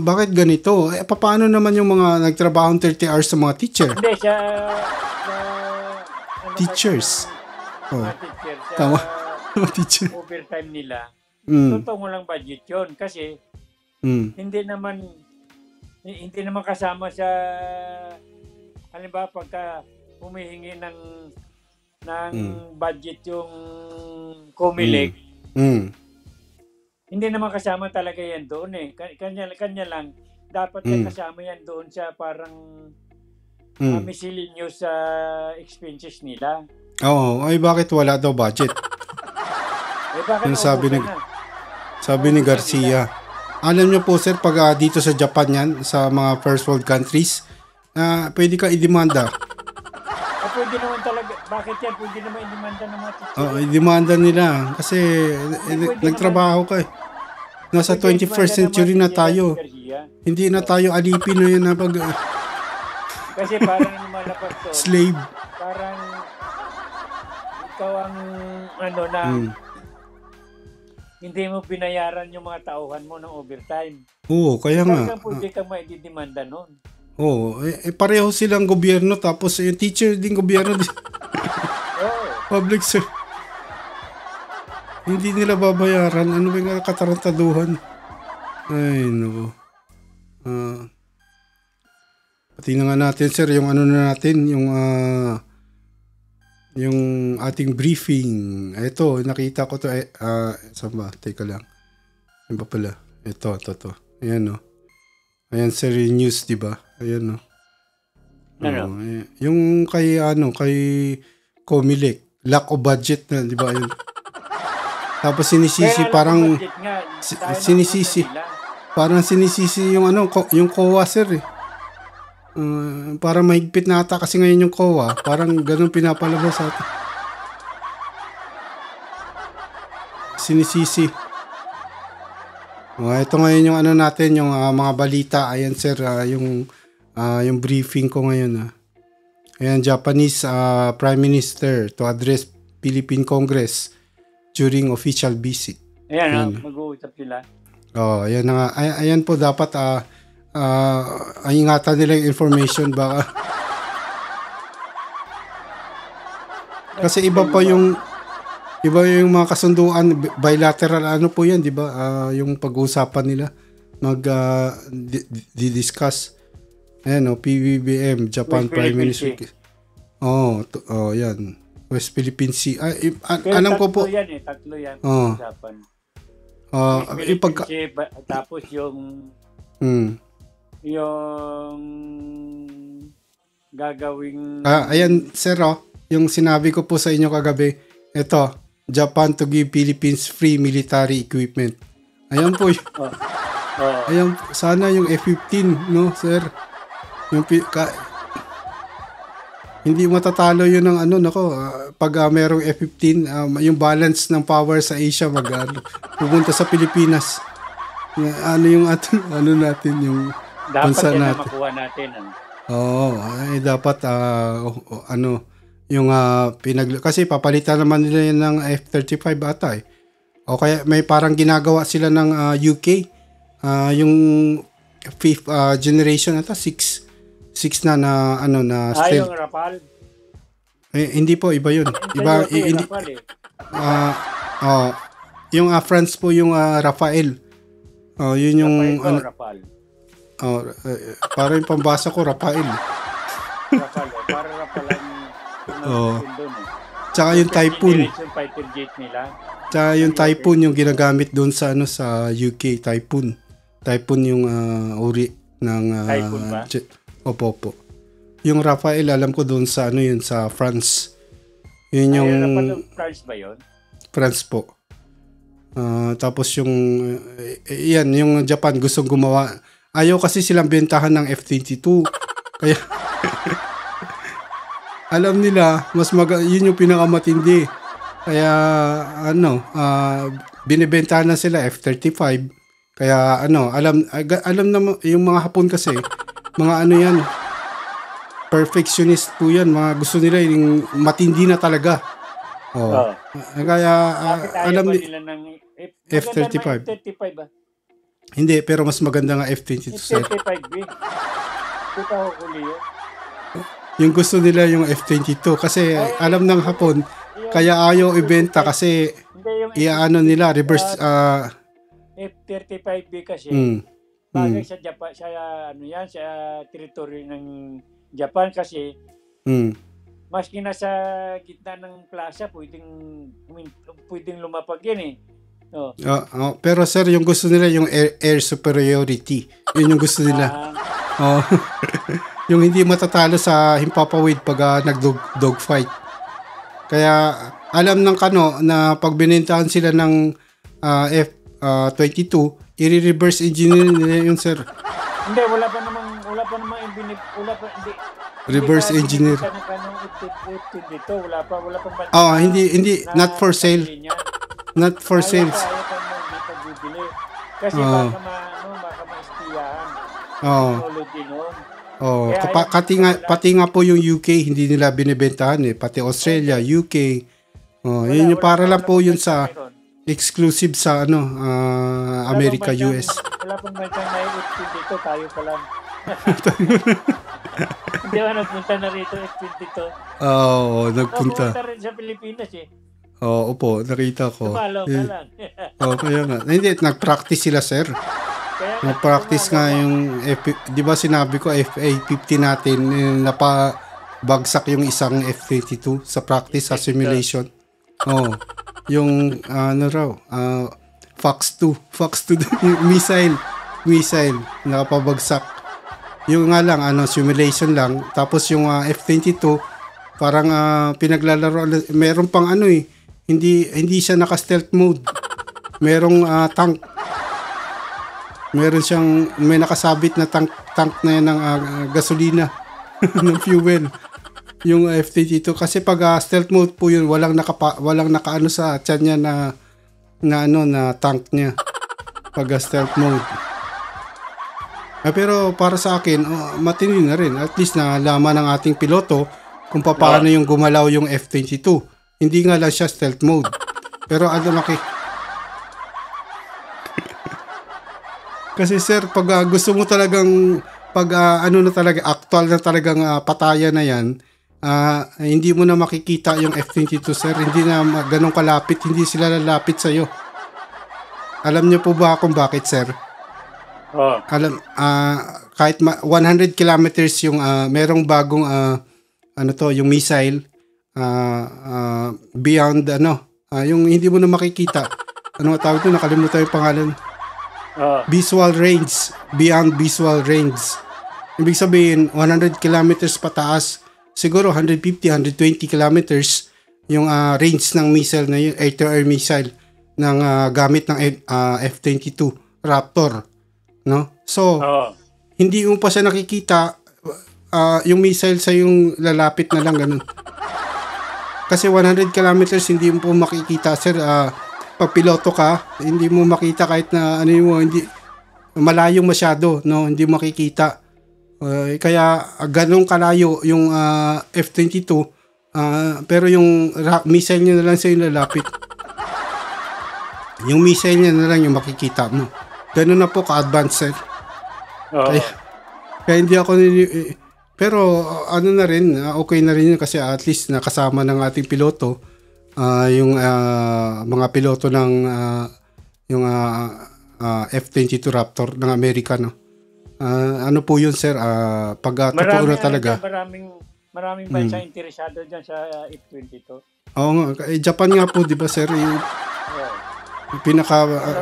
bakit ganito? Paano naman yung mga nagtrabaho 30 hours sa mga teacher? Hindi siya teachers. Teacher. Tama. Teacher. Overtime nila. Totoo lang budget 'yon kasi hindi naman kasama sa halimbawa pagka humihingi ng budget yung Comelec. Hindi naman kasama talaga yan doon eh. Kanya lang. Dapat kasama yan doon sa parang miscellaneous expenses nila. Oo. Ay, bakit wala daw budget? Bakit yung sabi ni Garcia. Alam niyo po sir, pag dito sa Japan yan, sa mga first world countries, pwede ka idemanda. Pwede naman talaga. Bakit yan? Pwede naman idemanda ng mga teacher. Idemanda nila. Kasi nagtrabaho ka eh. Nasa 21st century na tayo. Hindi na tayo alipin na yan na pag... Kasi parang lumalapas to. Slave. Parang ikaw ang hindi mo binayaran yung mga tauhan mo ng overtime. Oo, kaya nga. Pwede kang maididemanda nun. Oo, pareho silang gobyerno tapos yung teacher din gobyerno din. Public service. Hindi nila babayaran. Ano ba yung katarantaduhan? Ay, no. Pati na nga natin, sir, yung yung ating briefing. Ito, nakita ko to. Saan ba? Teka lang. Yan ba pala? Ito. Ayan, no. Ayan, sir, yung news, di ba? Ayan, no. Yung kay Comelec, lack of budget na, di ba? Ayan. Tapos sinisisi parang sinisisi yung yung COA sir eh. Para mahigpit na ata kasi ngayon yung COA, parang ganun pinapalabas sa atin. Sinisisi. Ito ngayon yung natin, yung mga balita. Ayan sir, yung briefing ko ngayon. Ayan, Japanese Prime Minister to address Philippine Congress during official visit. Ayan. Mag-uusap sila. Ayan na nga. Ayan po dapat ingatan nila yung information baka. Kasi iba yung mga kasunduan bilateral po yan, di ba? Yung pag-uusapan nila di-discuss. Ayan PBBM, Japan Prime Minister. Yan. West Philippine Sea. Alam ko po. Tatlo yan. Usapan. West Philippine Sea, tapos yung gagawing... ayan, sir, yung sinabi ko po sa inyo kagabi. Ito, Japan to give Philippines free military equipment. Ayan po. Ayan, sana yung F-15, no, sir? Yung hindi matatalo yun ng pag merong F-15, yung balance ng power sa Asia pupunta sa Pilipinas. Yung natin yung bansa natin. Dapat makuha natin. Dapat yung kasi papalitan naman nila yan ng F-35 ata eh. O kaya may parang ginagawa sila ng UK, yung 5th generation ata, 6 na yung Rafale. Hindi po, iba yun. Iba hindi. Yung France po yung Rafael. Yun yung Rafale. Para yung pambasa ko Rafael. Para Rafale Tsaka yung Typhoon. Fighter jet nila. Tsaka yung Typhoon yung ginagamit doon sa UK, Typhoon. Typhoon yung uri ng Typhoon ba? Jet. Opo. Yung Rafael, alam ko doon sa yun, sa France. Yun yung... France ba yun? France po. Tapos yung... yan, yung Japan gustong gumawa. Ayaw kasi silang bentahan ng F-22. Kaya... alam nila, yun yung pinakamatindi. Kaya, binibentahan na sila F-35. Kaya, alam na yung mga Hapon kasi, mga yan, perfectionist po yan. Mga gusto nila yung matindi na talaga. Kaya, alam nila ng F-35. F-35 ba? Hindi, pero mas maganda nga F-22. F-35B. Kita ko kuli yun. Yung gusto nila yung F-22 kasi alam ng Hapon, kaya ayaw ibenta kasi nila, reverse... F-35B kasi, bagay sa Japan, sa teritoryo ng Japan kasi, maski nasa gitna ng plaza, pwedeng lumapag yan eh. Pero sir, yung gusto nila yung air superiority. Yun yung gusto nila. Yung hindi matatalo sa himpapawid pag nag-dog fight. Kaya alam ng Kano na pag binintahan sila ng F-22, i-reverse engineer nila yun, sir. Hindi, wala pa namang reverse engineer. Wala pa. Hindi, not for sale. Not for sales. Kasi baka ma-ispiyahan. Technology noon. Pati nga po yung UK, hindi nila binibentahan eh. Pati Australia, UK. Yun yung para lang po yun sa exclusive sa America, US. Wala pong bansang may F-22 dito, tayo pa lang. Hindi ba nagpunta na rito F-22? Nagpunta. Nagpunta rin sa Pilipinas eh. Opo, nakita ko. Tumalaw ka lang. Kaya nga. Hindi, nag-practice sila, sir. Nag-practice nga yung, di ba sinabi ko, FA-50 natin, napabagsak yung isang F-22 sa practice, sa simulation. Yung, Fox 2, yung missile, nakapabagsak. Yung nga lang, simulation lang. Tapos yung F-22, parang pinaglalaro, meron pang hindi siya naka-stealth mode. Merong tank. May nakasabit na tank na yan ng gasolina ng fuel. Yung F-22 kasi pag stealth mode po yun, walang nakaano sa tiyan niya na tank niya. Pag stealth mode. Pero para sa akin, matindi na rin. At least nalaman ng ating piloto kung paano yung gumalaw yung F-22. Hindi nga lang siya stealth mode. Pero kasi sir, pag gusto mo talagang actual na talagang patayan na yan, hindi mo na makikita yung F-22 sir. Hindi na ganun kalapit, hindi sila lalapit sa'yo. Alam niyo po ba kung bakit sir? Kahit 100 kilometers yung merong bagong yung missile beyond yung hindi mo na makikita. Tawag ito? Nakalimutan yung pangalan. Visual range. Beyond visual range. Ibig sabihin, 100 kilometers pataas, siguro 150, 120 kilometers yung range ng missile na yun, air-to-air missile ng gamit ng F-22 Raptor. No? So, hindi mo pa siya nakikita, yung missile sa yung lalapit na lang ganun. Kasi 100 kilometers hindi mo po makikita sir. Pag piloto ka, hindi mo makita kahit na hindi malayong masyado, no? Hindi makikita. Kaya ganun kalayo yung F-22, pero yung missile niya na lang sa yung lalapit. Yung missile niya na lang yung makikita mo. Ganun na po ka-advanced sir. Kaya hindi ako pero na rin, okay na rin yun kasi at least nakasama ng ating piloto yung mga piloto ng yung F-22 Raptor ng Amerika, no? Ano po yun sir, pag totoo na talaga. Maraming bansa interesado dyan sa F-22. Oo nga, Japan nga po, di ba sir?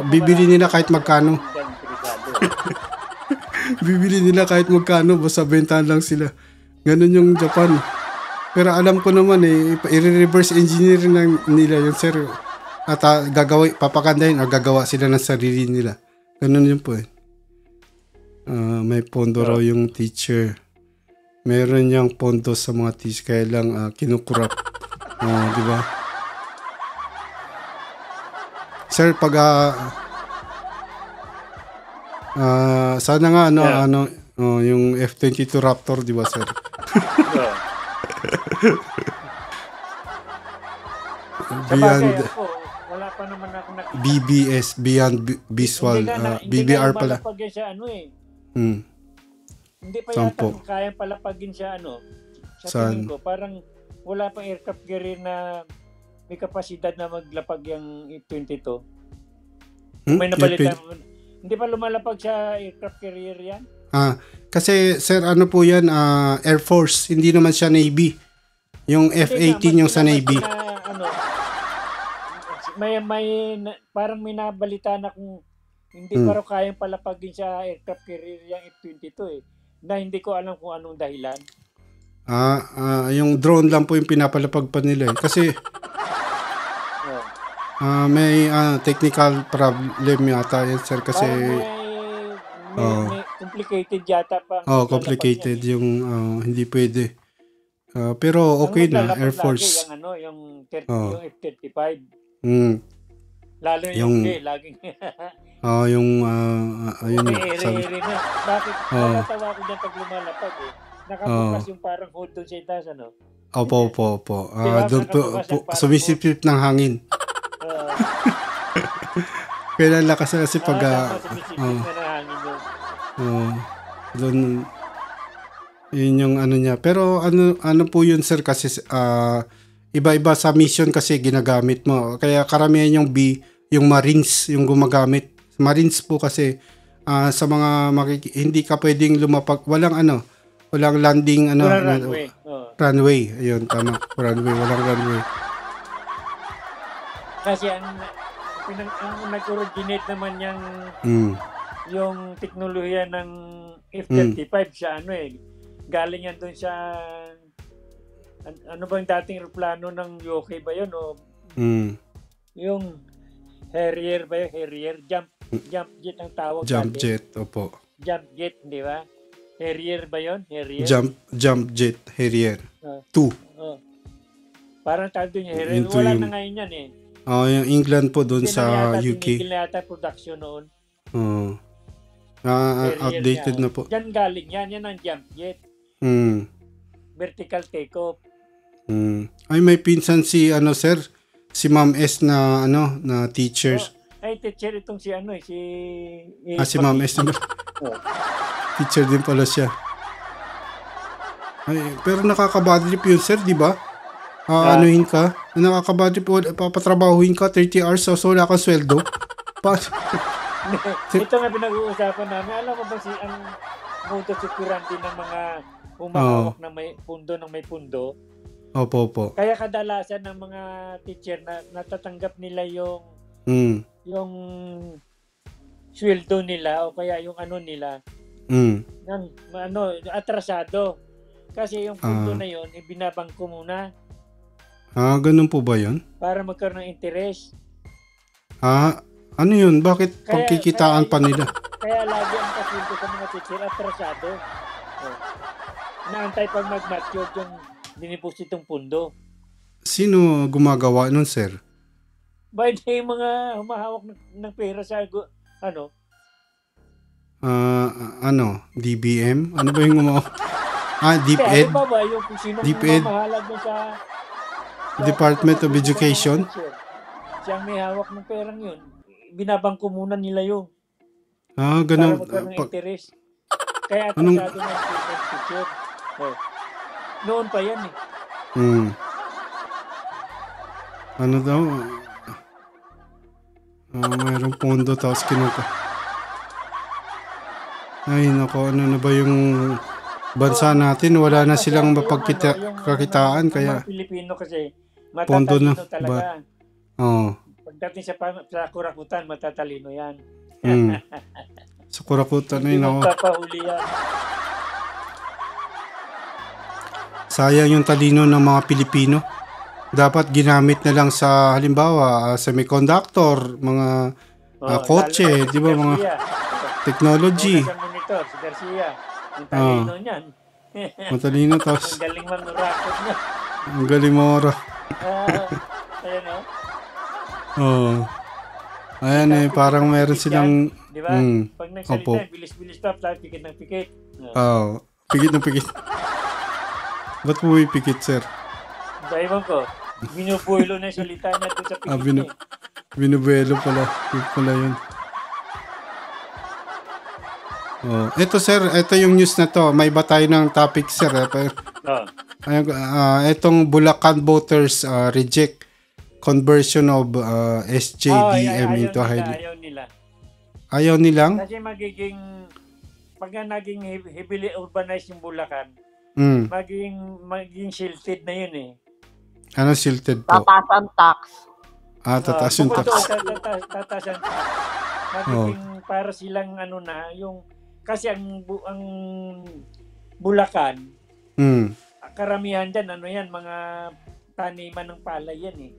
Bibili nila kahit magkano. Bibili nila kahit magkano, basta bentahan lang sila. Ganun yung Japan. Pero alam ko naman i-reverse engineering nila yun sir. At papakandahin o gagawa sila ng sarili nila. Ganun yun po may pondo raw yung teacher. Meron niyang pondo sa mga teacher, kaya lang kinukurap. Di ba? Sir, pag sana nga yung F-22 Raptor, di ba sir? Beyond wala pa naman ako nakita. BBS, Beyond Visual, BBR pala. Hindi pa yata kaya palapagin siya sa tingin ko. Parang wala pang aircraft carrier na may kapasidad na maglapag yung F-22. May nabalita. Hindi pa lumalapag sa aircraft carrier yan? Kasi sir, po yan, Air Force, hindi naman siya Navy. Yung Hindi nga, F-18 yung sa maski Navy. na, ano, parang may nabalita na kung hindi pa raw kayang palapagin sa aircraft carrier yung F-22 eh. Na hindi ko alam kung anong dahilan. Yung drone lang po yung pinapalapag pa nila eh. Kasi Oh. may technical problem yata yun, sir. Kasi May complicated yata pa. complicated yung hindi pwede. Pero okay na, Air Force. Yung F-35. Lalo Yung- yung laging Yung ayun may na. Sabi, ere-ere na. Bakit? Natatawa ko dyan pag lumalapag eh. Nakabukas yung parang hold doon sa itaas, ano? opo. Diba, Doon po, nakabukas yung parang sumisipip ng hangin. Kaya lakas na kasi pag sumisipit na hangin yun. doon yun yung ano niya. Pero ano po yun, sir, kasi iba-iba sa mission kasi ginagamit mo. Kaya karamihan yung yung Marines yung gumagamit. Marines po kasi sa mga hindi ka pwedeng lumapag, walang landing Walang runway. runway. Ayun, tama. Walang runway. Kasi ang nag-originate naman yung teknolohiya ng F-35 sa galing yan doon sa ano bang dating aeroplano ng UK ba yun o yung Harrier ba yun? Harrier jump jet ang tawag Jump dati. jet, opo. Jump jet, di ba? Harrier ba yun? Harrier? Jump jet Harrier 2. Parang tawag doon yung Harrier. Into Wala yung- na ngayon yan eh. Yung England po doon sa UK. Tinigil na yata production noon. Outdated na po. Diyan galing yan. Yan ang jump jet. Vertical takeoff. Ay, may pinsan si sir, si Ma'am S na na teachers. Ay, teacher itong si Si Ma'am S na teacher din pala siya. Ay, pero nakaka-bad trip yun, sir, di ba? Anuhin ka, nakaka-bad trip, papatrabahuin ka 30 hours so wala kang sweldo. Ito nga pinag-uusapan namin. Alam mo ba ang modus operandi ng mga humahawak ng may pundo? Opo. Kaya kadalasan ng mga teacher na natatanggap nila yung sweldo nila o kaya yung nila ng atrasado. Kasi yung pundo na yun, binabangko muna. Ganun po ba yun? Para magkaroon ng interest. Ano yun? Bakit pagkikitaan pa nila? Kaya lagi ang kasuldo sa mga teacher, atrasado. Naantay pag mag-mature yung dinipositong pundo. Sino gumagawa nun, sir? By the yung mga humahawak ng pera sa DBM? Ano ba yung DepEd? Ano ba yung kung sino DepEd? mamahalag mo sa Department of Education? Siyang may hawak ng perang yun. Binabangko muna nila yung ganun. para magkaroon ng interest. Kaya atrasado ng teacher. Noon pa yan eh. Ano daw? Mayroong pondo tapos kinuha. Ay, nako, ano na ba yung bansa natin? Wala na silang mapagkakitaan kaya mga Pilipino kasi pondo na matatalino talaga. Pagdating sa kurakutan, matatalino yan. Sa kurakutan na yun ako. Magpapahuli yan. Sayang yung talino ng mga Pilipino. Dapat ginamit na lang sa halimbawa semiconductor, mga kotse, di ba, mga technology. Sa monitor, si Garcia. Ang talino niyan. Matalino tapos Ang galing mangurakot niya. ang galing mo ora. Ayan Ayan parang meron silang di ba? Pag nagsalita, bilis-bilis stop, tapos pikit ng pikit. Pikit ng pikit. Ba't po may pikit, sir? Dahil ko, binubuelo na yung salita niya doon sa pikit. Binubuelo pala. Yun pala yun. Ito, sir, ito yung news na to. May iba tayo ng topic, sir. Itong Bulacan voters reject conversion of SJDM into highly. Ayaw nila. Ayaw nilang? Kasi pag naging heavily urbanized yung Bulacan, maging silted na yun eh. Ano silted po? Tataas ang tax. Tataas yung tax. Tataas ang tax. Magiging para silang yung kasi ang Bulacan, karamihan dyan, mga taniman ng palay yan eh.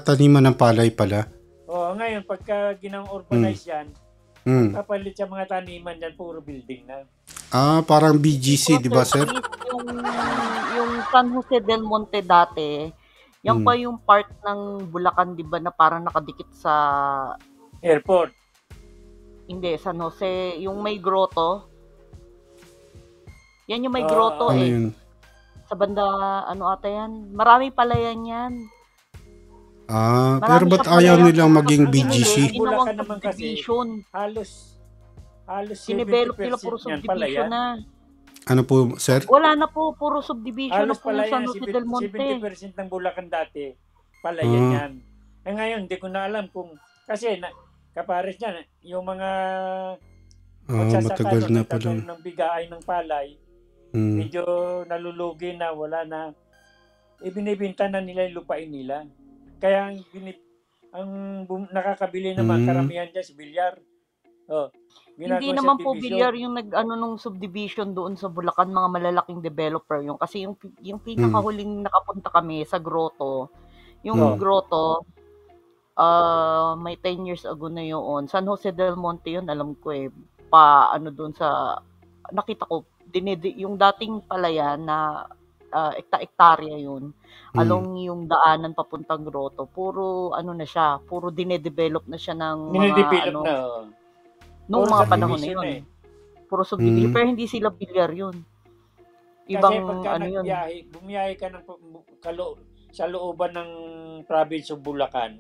Taniman ng palay pala. Ngayon, pagka ginang-urbanize yan, kapalit sa mga taniman dyan, puro building na. Parang BGC, di ba, sir? Yung San Jose del Monte dati, yan pa yung part ng Bulacan, di ba, na parang nakadikit sa airport. Hindi, San Jose, yung may grotto. Yan yung may grotto Yun? Sa banda, ata yan? Marami pala yan. Pero ba't ayaw nilang maging BGC? Bulacan naman kasi, halos sinevelop nila, puro subdivision na. Ano po, sir? Wala na po, puro subdivision na halos po yung San Jose del Monte. 70% ng Bulacan dati, palayan yan. Ngayon, hindi ko na alam kung, kasi kapares niyan, yung mga matagal na pala ng bigay ng palay, medyo nalulugi na, wala na. Ibinibinta na nila yung lupain nila. Kaya ang nakakabili naman karamihan dyan si Bilyar. Hindi naman po Bilyar yung nung subdivision doon sa Bulacan, mga malalaking developer yung kasi yung pinakahuling nakapunta kami sa grotto. Yung grotto may 10 years ago na yun. San Jose del Monte yun, alam ko doon sa nakita ko yung dating palayan na ekta-ektarya yun. Along yung daanan papuntang grotto, puro na siya, puro dinedevelop na siya ng mga nung mga panahon na yun. Puro subdivision, pero hindi sila Bilyar yun. Ibang kasi pagka yun. Bumiyahe ka sa looban ng province of Bulacan,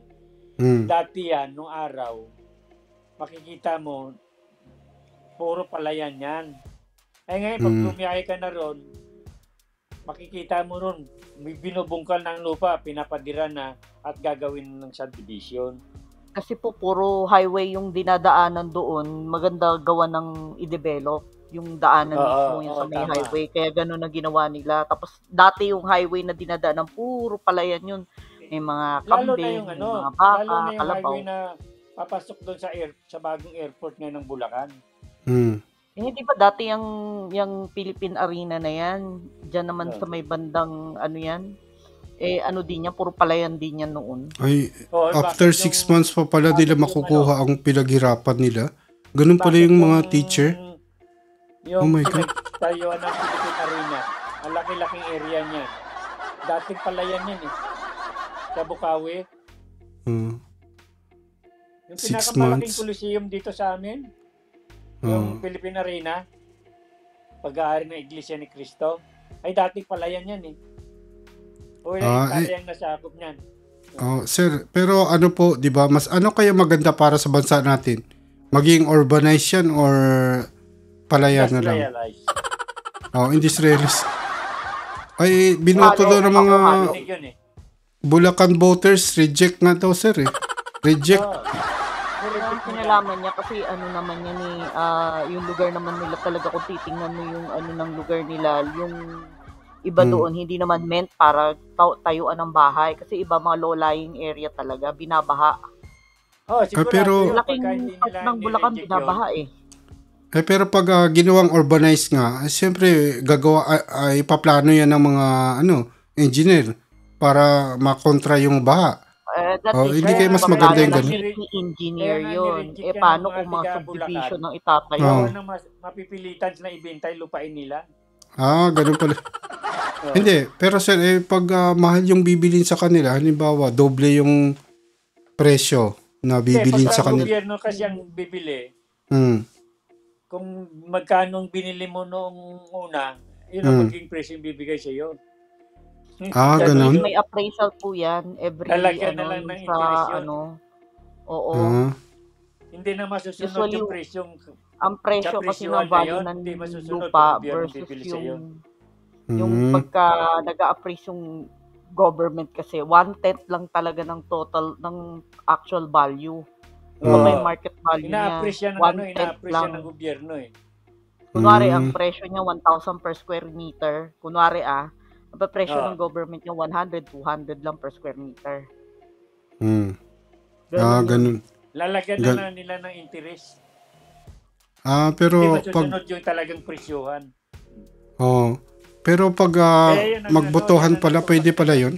dati yan, nung araw, makikita mo, puro palayan yan. Ngayon, pag bumiyahe ka na ron, makikita mo ron, may binubungkal ng lupa, pinapadira na at gagawin ng subdivision. Kasi po puro highway yung dinadaanan doon, maganda gawa ng i-develop yung daanan mismo yung sa may highway. Kaya gano'n na ginawa nila. Tapos dati yung highway na dinadaanan, puro palayan yun. May mga kambing, may mga baka, lalo na yung kalabaw. highway na papasok doon sa bagong airport ngayon ng Bulacan. Di ba dati yung Philippine Arena na yan, dyan naman sa may bandang yan, din yan, puro palayan din yan noon. Ay, after 6 months pa pala nila makukuha ang pinaghirapan nila. Ganun pala yung mga teacher. Oh my God. Tayo ng Philippine Arena, ang laki-laking area niyan. Dating palayan yan sa Bukawi. Yung 6 pinakamalaking months. Coliseum dito sa amin, yung Philippine Arena, pag-aari ng Iglesia ni Cristo, ay dating palayan yan yung nasakop niyan. Sir, pero po, 'di ba, mas kaya maganda para sa bansa natin? Maging urbanized yan or palayan na lang? Industrialized. Ay, binoto daw ng mga Bulacan voters, reject nga daw, sir Reject. Pinalaman niya kasi naman yan yung lugar naman nila talaga, kung titingnan mo yung ng lugar nila, yung iba doon, hindi naman meant para tayuan ng bahay. Kasi iba mga low-lying area talaga, binabaha. Pero laking part ng Bulacan, binabaha pero pag ginawang urbanized nga, siyempre ipaplano yan ng mga engineer para makontra yung baha. Hindi kayo mas maganda yung gano'n? Engineer yun. Paano kung mga subdivision ng itatayo? Mapipilitan na ibenta yung lupain nila. Ganun pala. Hindi, pero sir, pag mahal yung bibilin sa kanila, halimbawa, doble yung presyo na bibilin sa kanila. Pag gobyerno kasi ang bibili, kung magkano binili mo noong una, yun ang maging presyo yung bibigay sa iyo. Ganun. May appraisal po yan every lalagyan na lang ng interest. Oo. Hindi na masusunod yung presyo. Ang presyo kasi ng value ng lupa versus yung pagka nag-a-appraise yung government kasi 1/10 lang talaga ng total ng actual value. May market value niya. Ina-appraise yan ng gobyerno Kunwari, ang presyo niya 1,000 per square meter. Kunwari ang presyo ng government niya 100, 200 lang per square meter. Ganun. Lalagyan na nila ng interest. Pero hindi masusunod yung talagang presyohan. Pero pag magbotohan pala, pwede pala yun?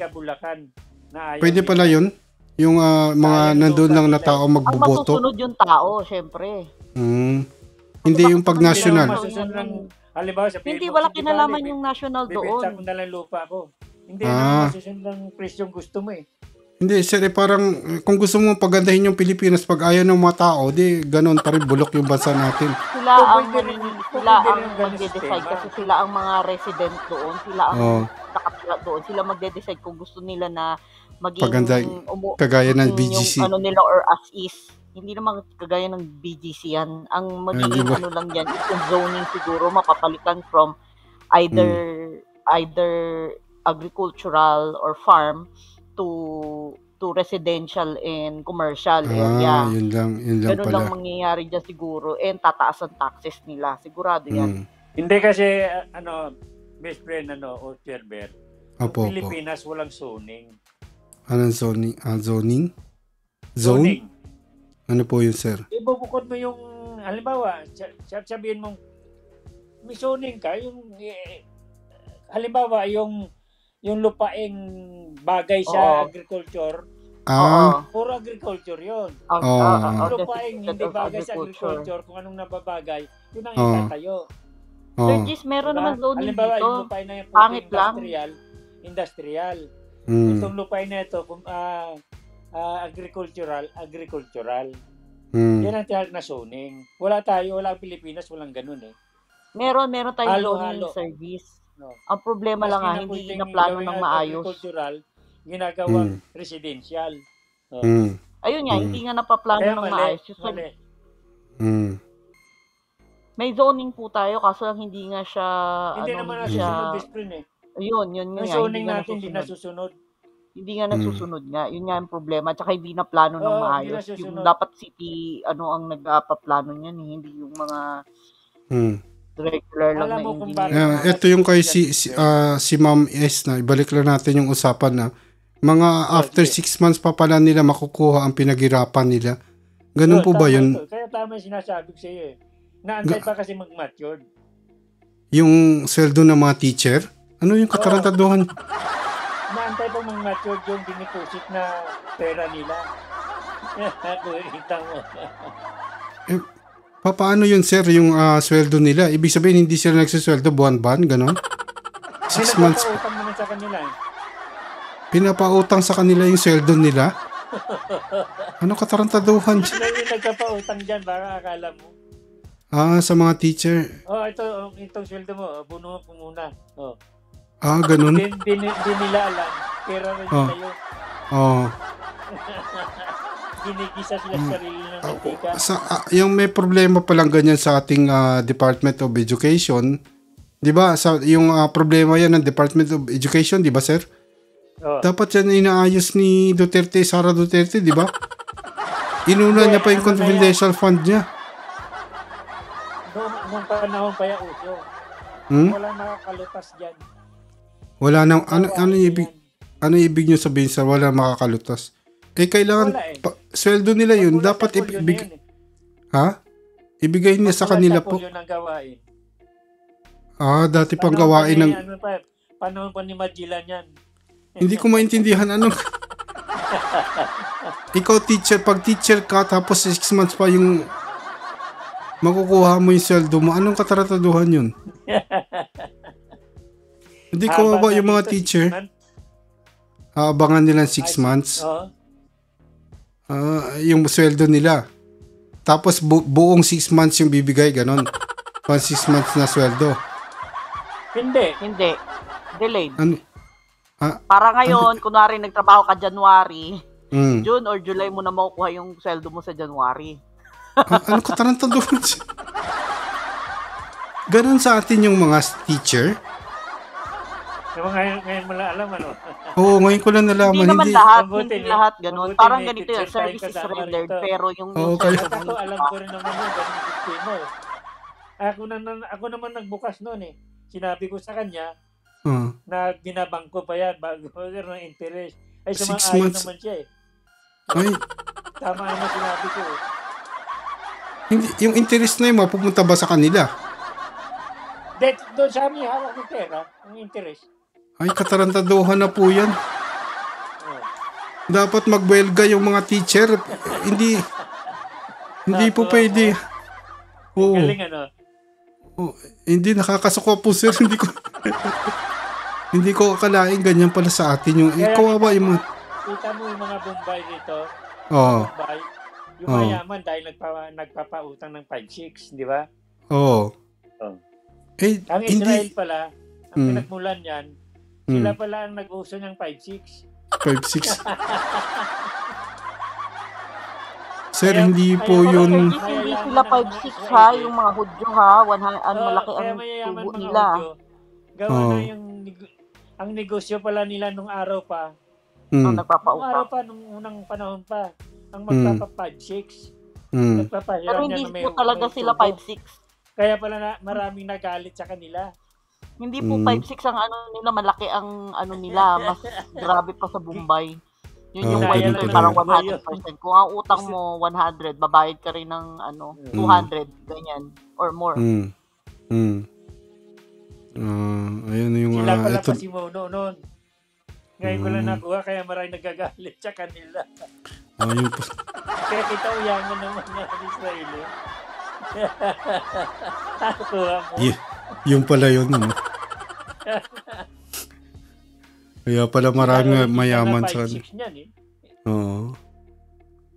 Pwede pala yun? Yung mga nandun lang na tao magboboto? Ang masusunod yung tao, syempre. Hindi yung pag national. Halimbawa sa hindi, wala kinalaman yung national doon. Bibenta ko na lang lupa ko. Hindi naman masusunod ang presyong gusto mo eh. Hindi, sir, parang kung gusto mo pagandahin yung Pilipinas pag ayaw ng mga tao, di ganun pa rin bulok yung bansa natin. Sila ang magde-decide kasi sila ang mga resident doon. Sila ang nakatira doon. Sila magde-decide kung gusto nila na maging kagaya ng BGC. Yung nila or as is. Hindi naman kagaya ng BGC yan. Ang magiging lang yan is yung zoning siguro mapapalitan from either agricultural or farm to residential and commercial area. Yun lang ganun pala. Lang mangyayari dyan siguro and tataas ang taxes nila. Sigurado yan. Hindi kasi best friend o Cherber. Opo. Pilipinas walang zoning. Anong zoning? Zoning? Zoning. Ano po yun, sir? Ibubukod mo yung, halimbawa, sabihin mong, may zoning ka, halimbawa, yung lupaing bagay sa agriculture, puro agriculture yun. Yung lupaing hindi bagay sa agriculture, kung anong nababagay, yun ang itatayo. Sir, meron naman zoning halimbawa, dito. Yung lupain na yung pangit industrial. Itong lupain na ito, agricultural. Yan ang tiyag na zoning. Wala Pilipinas, walang ganun eh. Meron tayong zoning service. No. Ang problema lang hindi na plano ng maayos. Agricultural, ginagawang residential. Ayun nga, hindi nga napaplano ng maayos. May zoning po tayo, kaso lang hindi nga siya... Hindi naman nasusunod, best friend eh. Yun nga. Yung zoning natin hindi nasusunod. Hindi nga nasusunod nga. Yun nga ang problema. Tsaka hindi na plano ng maayos. Yung dapat city, ang nagpaplano niyan, hindi yung mga regular lang na engineer. Ito yung kay si Ma'am S na ibalik lang natin yung usapan na mga after 6 months pa pala nila makukuha ang pinaghirapan nila. Ganun po ba yun? Kaya tama yung sinasabi ko sa iyo eh. Naantay pa kasi mag-matured. Yung sweldo ng mga teacher? Ano yung katarantaduhan? Naantay pa mag-matured yung diniposit na pera nila. Kuhitang mo. Paano yun, sir, yung sweldo nila? Ibig sabihin, hindi sila nagsisweldo buwan-buwan, gano'n? 6 months. Pinapautang naman sa kanila eh. Pinapautang sa kanila yung sweldo nila? Ano katarantaduhan? Sila yung nagpapautang dyan, baka akala mo. Sa mga teacher. Itong sweldo mo, buno mo muna. Ganun? Di nila alam. Pero rin nila yun. Ginigisa sila sa sarili ng mantika. Yung may problema palang ganyan sa ating Department of Education, di ba? Yung problema yan ng Department of Education, di ba, sir? Dapat yan inaayos ni Sara Duterte, di ba? Inuna niya pa yung confidential fund niya. Nung panahon pa yung uso. Wala makakalutas dyan. Wala nang, ano ibig nyo sabihin, sir? Wala makakalutas. Kailangan, sweldo nila yun. Dapat ibigay niya sa kanila po. Dati pang gawain ng... Panahon pa ni Magellan yan. Hindi ko maintindihan Ikaw teacher, pag teacher ka, tapos 6 months pa yung makukuha mo yung sweldo mo, anong katarantaduhan yun? Hindi ko ba yung mga teacher? Abangan nilang 6 months. Yung sweldo nila. Tapos buong 6 months yung bibigay, ganon. Pang 6 months na sweldo. Hindi. Delayed. Ano? Para ngayon, kunwari nagtrabaho ka January, June or July mo na makukuha yung sweldo mo sa January. Ano katarantaduhan siya? Ganon sa atin yung mga teacher? Ngayon mo lang alam, ano? Oo, ngayon ko lang nalaman. Hindi lahat ganun. Parang ganito yun, service is rendered, pero yung alam ko rin naman yun, ganun sistema. Ako naman nagbukas noon eh. Sinabi ko sa kanya na binabangko pa yan bago ng interest. Ay, 6 sumang-ayon months. naman siya eh. Ay, Tama na sinabi ko eh. hindi, yung interest na yun, mapupunta ba sa kanila? Doon sa amin hawak ng pera, ang interest. Ay, katarantaduhan na po yan. Dapat magwelga yung mga teacher. Hindi po pwede. Oo. Galing ano. Hindi, nakakasuko po sir. Hindi ko akalain ganyan pala sa atin yung kawawa yung mga... Kita mo yung mga Bombay dito. Oo. Bombay. Yung mayaman dahil nagpapautang ng 5-6, di ba? Oo. Ang Israel pala, ang pinagmulan yan, sila pala ang nag-uso ng 5-6. 5-6. Sir, hindi po yun... Hindi sila 5-6 ha, yung mga Hudyo ha, malaki ang tubo nila. Gawa na ang negosyo pala nila nung araw pa. Ang nagpapautang. Nung araw pa, nung unang panahon pa, ang magpapa-5-6. Pero hindi po talaga sila 5-6. Kaya pala maraming nagalit sa kanila. Hindi po 5-6 ang ano nila, malaki ang ano nila, mas grabe pa sa Bombay. Yun yung bayad ko parang 100%. Kung ang utang mo 100, babayad ka rin ng 200, ganyan, or more. Ayun yung... Sila pala pa si Mono noon. Ngayon ko lang nakuha, kaya maraming nagagalit sa kanila. Ayun po. Kaya kita uyangan naman ng Israeli. Nakuha mo. Yung pala yun. Kaya pala marami mayaman sa kanila. Oo.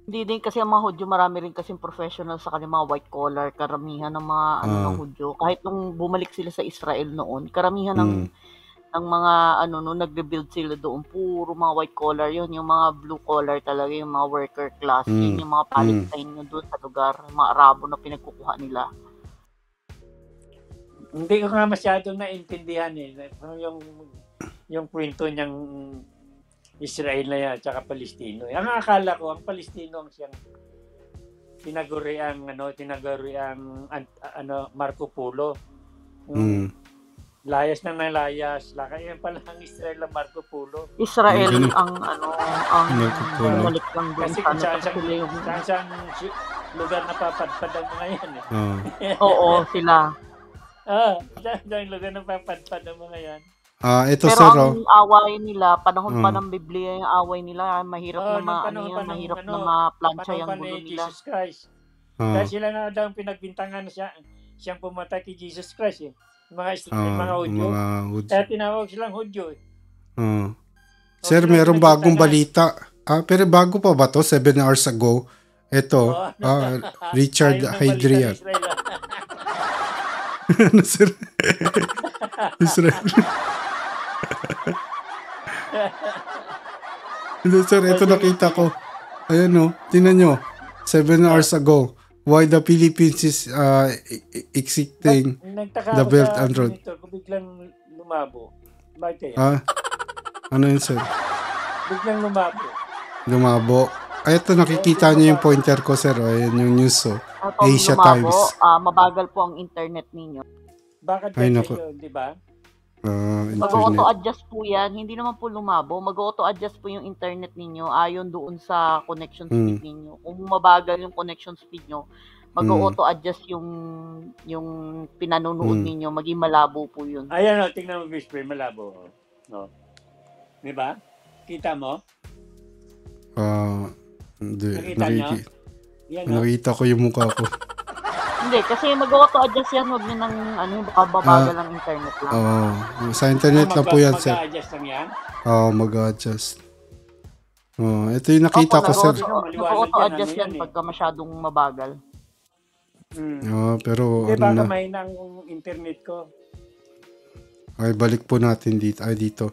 Hindi din kasi ang mga Hudyo, marami rin kasing professional sa kanila, mga white collar, karamihan ng mga ng Hudyo. Kahit nung bumalik sila sa Israel noon, karamihan ng mga nag-rebuild sila doon, puro mga white collar yun, yung mga blue collar talaga, yung mga worker class, yun yung mga Palestine yun doon sa lugar, yung mga Arabo na pinagkukuha nila. Hindi ko nga masyadong naintindihan eh. Yung kwento niyang Israel na yan, tsaka Palestino. Ang akala ko, ang Palestino ang siyang tinaguriang Marco Polo. Layas na nalayas. Kaya pala ang Israel ang Marco Polo. Israel ang bumalik lang doon kasi saan lugar na papadpad ang mga yan eh. Oo, sila. Saan lugar na papadpad ang mga yan. Ito pero sir, ang away nila, panahon pa ng Biblia yung away nila, mahirap mahirap na ma-plancha yung gulo nila. Jesus Christ. Dahil sila na daw pinagbintangan siyang pumatay kay Jesus Christ eh. Mga Hudyo. Kaya tinawag silang Hudyo eh. Sir, meron bagong balita. Pero bago pa ba to? 7 hours ago. Ito, Richard Hydrian. Ano sir? Israel. Hindi sir, ito nakita ko. Ayan tingnan nyo. 7 hours ago. Why the Philippines is exiting the Belt and Road. Kung biglang lumabo. Bakit ano yun sir? Biglang Lumabo. Ito nakikita nyo yung pointer ko sir. Ayan yung news Asia lumabo, Times. Mabagal po ang internet ninyo. Bakit yun, di ba? Mag-auto-adjust po yan. Hindi naman po lumabo. Mag-auto-adjust po yung internet ninyo ayon doon sa connection speed ninyo. Kung mabagal yung connection speed nyo, mag-auto-adjust yung pinanunood ninyo. Maging malabo po yun. Ayan tingnan mo, Whisper, malabo. No. Di ba? Kita mo? Hindi. Nakita ko yung mukha ko. Hindi, kasi mag-auto-adjust yan. Huwag nyo nang baka babagal ang internet lang. Sa internet lang po yan, sir. Mag-adjust lang yan? Mag-adjust. Ito yung nakita ko, sir. Mag-auto-adjust yan pagka masyadong mabagal. Pero baka may nang internet ko. Ay, balik po natin dito. Ay, dito.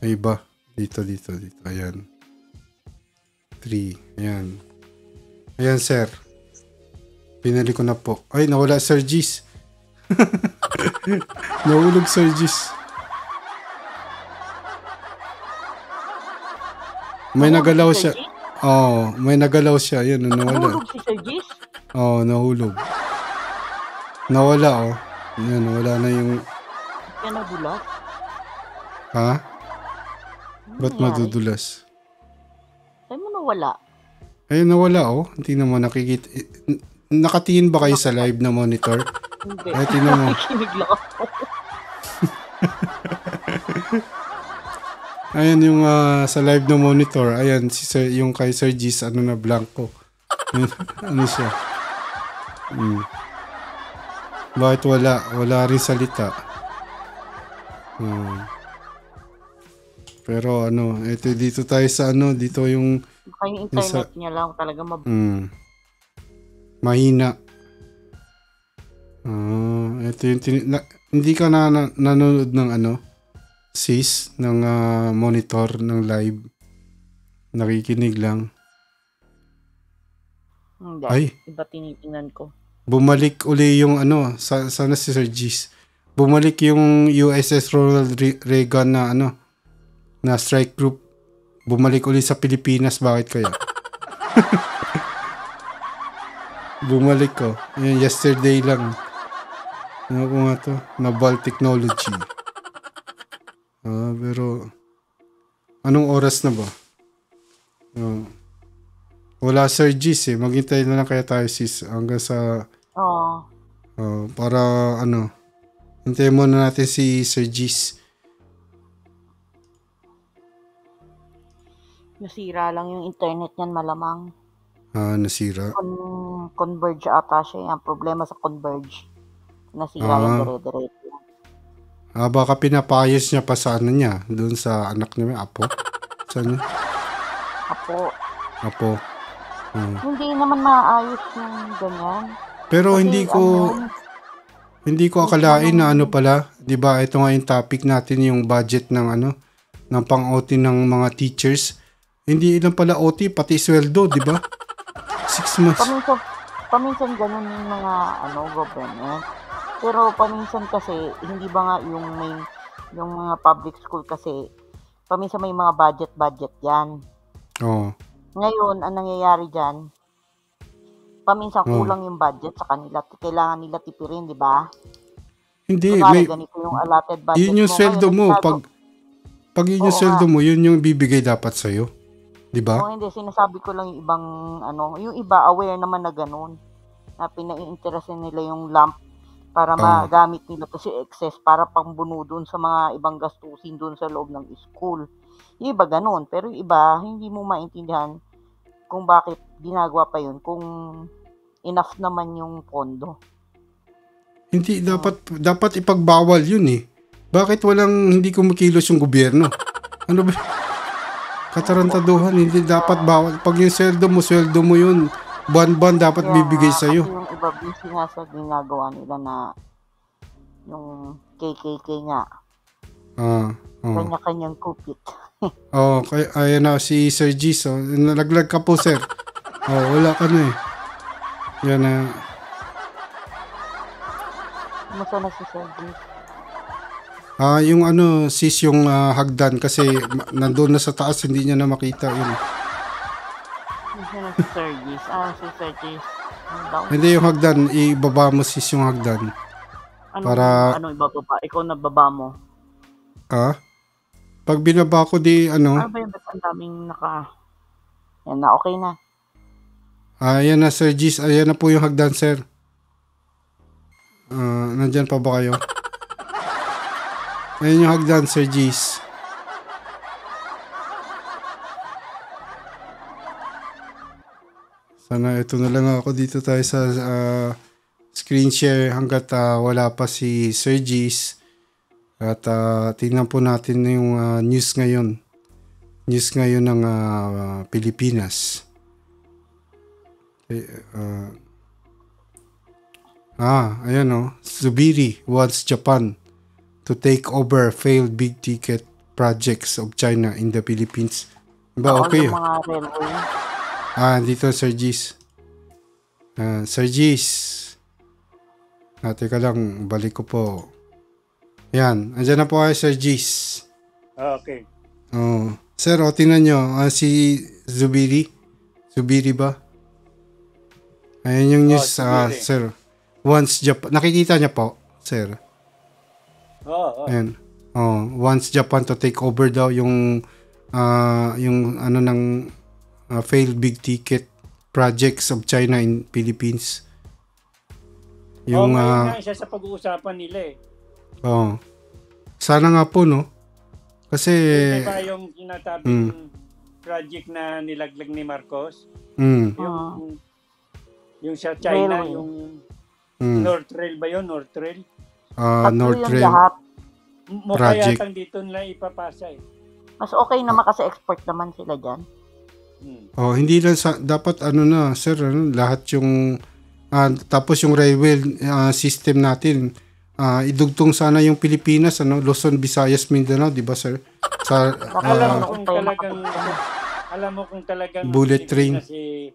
Ay, iba. Dito. Ayan. 3. Ayan. Ayan, sir. Pinali ko na po. Ay, nawala, Sir Gis. Nahulog, Sir Gis. May nagalaw siya. May nagalaw siya. Yan, nawala. Nahulog si Sir Gis? Nahulog. Nawala, oh. Yan, wala na yung... Kaya nadulas? Ha? Ano Ba't nangyari? madudulas? Saan mo nawala? Ayun, nawala, oh. Hindi mo nakikita. Nakatingin ba kayo sa live na monitor? Hindi. Ay, tingnan mo. Nakikinig lang ako. Ayan yung sa live na monitor. Ayan, si Sir, yung kay Sir Gis, ano na, blanco. Ano siya? Bakit wala? Wala rin salita. Pero ano, ito dito tayo sa ano, dito yung... Baka yung internet niya lang talaga mahina. Ito yung... hindi ka nanonood ng ano? Sis ng monitor ng live, nakikinig lang. Hindi. Ay, Iba tinitingnan ko. bumalik uli yung ano, sana si Sir Gis. Bumalik yung USS Ronald Reagan na ano, na strike group. Bumalik uli sa Pilipinas, bakit kaya? Bumalik ko. Yan, yesterday lang. Ano ko nga to? Naval Technology. Pero anong oras na ba? Wala Sir Gis eh. Maghintay na lang kaya tayo sis hanggang sa para ano. Hintayin muna natin si Sir Gis. Nasira lang yung internet niyan malamang. Nasira. Converge ata siya. Ang problema sa Converge. Nasira yung dire-diretso. Baka pinapayos niya pa sa ano niya, doon sa anak niya, Apo. Saan niya? Apo. Hindi naman maayos yung ganyan. Pero kasi hindi ko akalain na ano pala, 'di ba? Ito nga yung topic natin, yung budget ng ano, ng pang-OT ng mga teachers. Hindi lang pala OT, pati sweldo, 'di ba? 6 months. Paminsan ganun yung mga government. Pero paminsan kasi, hindi ba nga yung mga public school kasi, paminsan may mga budget yan. Oo. Ngayon, ang nangyayari dyan, paminsan kulang yung budget sa kanila. Kailangan nila tipirin, di ba? Hindi. Ganito yung allotted budget yun yung sweldo mo. Pag yun yung sweldo mo, yun yung bibigay dapat sa'yo. Di ba? Hindi. Sinasabi ko lang yung ibang, yung iba aware naman na ganun. Na pinai-interestin nila yung lump para magamit nila kasi excess para pangbuno doon sa mga ibang gastusin doon sa loob ng school. Yung iba ganun, pero yung iba hindi mo maintindihan kung bakit ginagawa pa yun kung enough naman yung pondo. Hindi, dapat ipagbawal yun eh. Bakit hindi kumikilos yung gobyerno? Ano ba? Katarantaduhan, hindi dapat bawal. Pag yung sweldo mo yun, buwan-buwan dapat bibigay sa'yo. Kasi yung iba busy nga sa ginagawa nila na yung KKK nga. Kanya-kanyang kupit. Kaya ayan na si Sir Gis. Nalaglag ka po, sir. Wala ka na eh. Yan na. Kumusta na si Sir Gis? Yung sis yung hagdan kasi nandun na sa taas, hindi niya na makita yun. Kumusta na si Sir Gis? Si Sir Gis. Hindi yung hagdan, ibaba mo sis yung hagdan. Ano ibababa? Ikaw na baba mo? Pag binaba ko Ano ba yung ang daming Yan na, okay na. Ayan na Sir Gis, ayan na po yung hagdan sir. Nandyan pa ba kayo? Ayan yung hagdan Sir Gis. Sana ito na lang ako dito tayo sa screen share hanggat wala pa si Sir Gis. At tingnan po natin yung news ngayon. News ngayon ng Pilipinas. Ayan Zubiri wants Japan to take over failed big ticket projects of China in the Philippines. Ba okay? Yung mga railway. Dito Sir Gis. Sir Gis. Teka lang, balik ko po. Yan, andyan na po kayo Sir Gis. Okay. Sir, tingnan nyo, si Zubiri. Zubiri ba? Ayan yung news, sir. once Japan, nakikita niya po, sir. Oo. Ayan. Once Japan to take over daw yung ano ng failed big ticket projects of China in Philippines. Yung nga isa sa pag-uusapan nila eh. Sana nga po, no? Kasi diba yung sinatabing project na nilaglag ni Marcos? Yung sa China, yung North Rail ba yun? North Rail? North Rail project. Kaya dito nila ipapasa eh. Mas okay naman kasi export naman sila dyan. Hindi lang dapat na, sir, lahat yung tapos yung railway system natin, idugtong sana yung Pilipinas, Luzon, Visayas, Mindanao, di ba, sir? Sa alam mo kung talagang bullet train si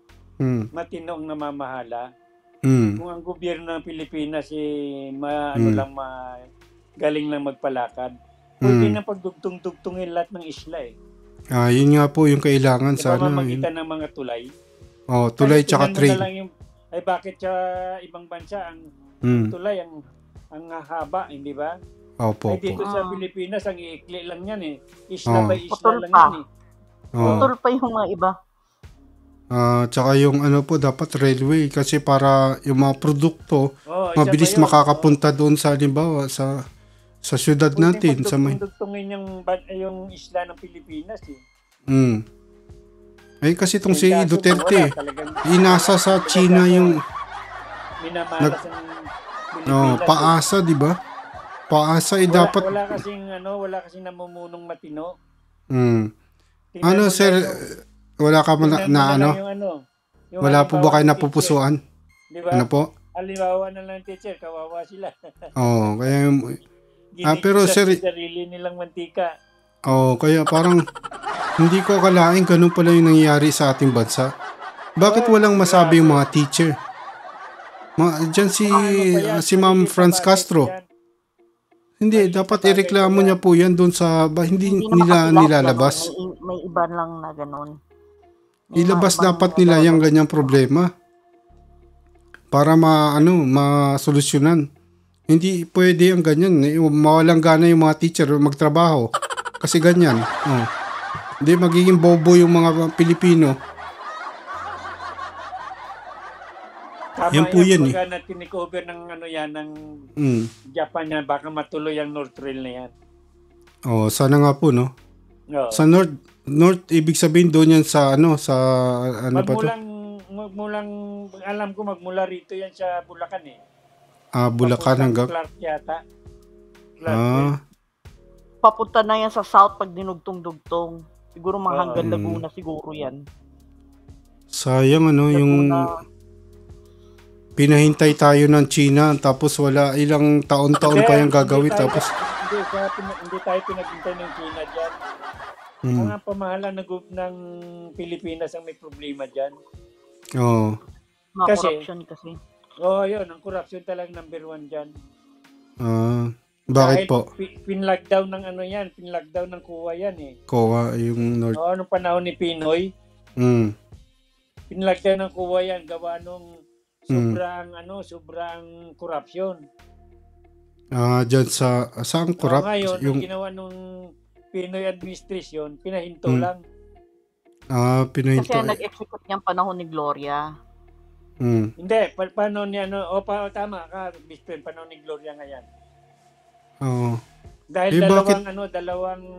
matinong namamahala. Kung ang gobyerno ng Pilipinas galing lang magpalakad, pwede na pagdugtong-dugtongin lahat ng isla eh. Yun nga po yung kailangan sana. Mamagitan ng mga tulay. Tulay tsaka train. Bakit sa ibang bansa ang tulay ang haba, hindi ba? Opo. Dito sa Pilipinas ang iikli lang yan eh. Isla by isla lang yan eh. Putol pa yung mga iba. Tsaka yung po dapat railway kasi para yung mga produkto mabilis makakapunta doon sa halimbawa sa syudad natin sa may dugtungin yung isla ng Pilipinas eh. Kasi itong si Duterte inasa sa China yung minamalas ng Pilipinas. Paasa, di ba? Paasa dapat wala kasing namumunong matino. Sir, wala ka wala po ba kayo napupusuan? Diba? Ano po? Halimbawa na lang teacher, kawawa sila. Kaya pero sir, sarili nilang mantika. Kaya parang hindi ko akalain ganun pala yung nangyayari sa ating bansa. Bakit walang masabi yung mga teacher? Diyan si Ma'am Franz Castro. Hindi, dapat ireklamo niya po yan doon sa hindi nila nilalabas. May iba lang na ganun. Ilabas dapat nila yung ganyang problema para masolusyonan. Hindi pwede ang ganyan. Mawalang gana yung mga teacher magtrabaho kasi ganyan. Hindi, magiging bobo yung mga Pilipino. Tama yan po yan eh. Pagka na tinikover ng ng Japan yan, baka matuloy ang North Rail na yan. Sana nga po, no? Sa North, ibig sabihin doon yan sa magmulang, alam ko magmula rito yan sa Bulacan eh. Bulacan hanggang Clark yata. Papunta na yan sa south pag dinugtong-dugtong. Siguro mga hanggang Laguna siguro yan. Sayang yung pinahintay tayo ng China tapos wala ilang taon-taon pa yung gagawin tapos hindi tayo pinaghintay ng China dyan. Mga pamahalaan ng Pilipinas ang may problema dyan. Corruption kasi. Yun, ang corruption talagang number 1 dyan. Bakit po? Pinlockdown ng pinlockdown ng COA yan eh. COA, yung North. Nung panahon ni Pinoy. Pinlockdown ng COA yan, gawa nung sobrang corruption. Diyan saan corrupt? Ngayon, yung ginawa nung Pinoy administration, pinahinto lang. Pinahinto. Kasi nag-execute niyang panahon ni Gloria. Hindi, panahon ni tama ka, Bispin, panahon ni Gloria ngayon. Dahil dalawang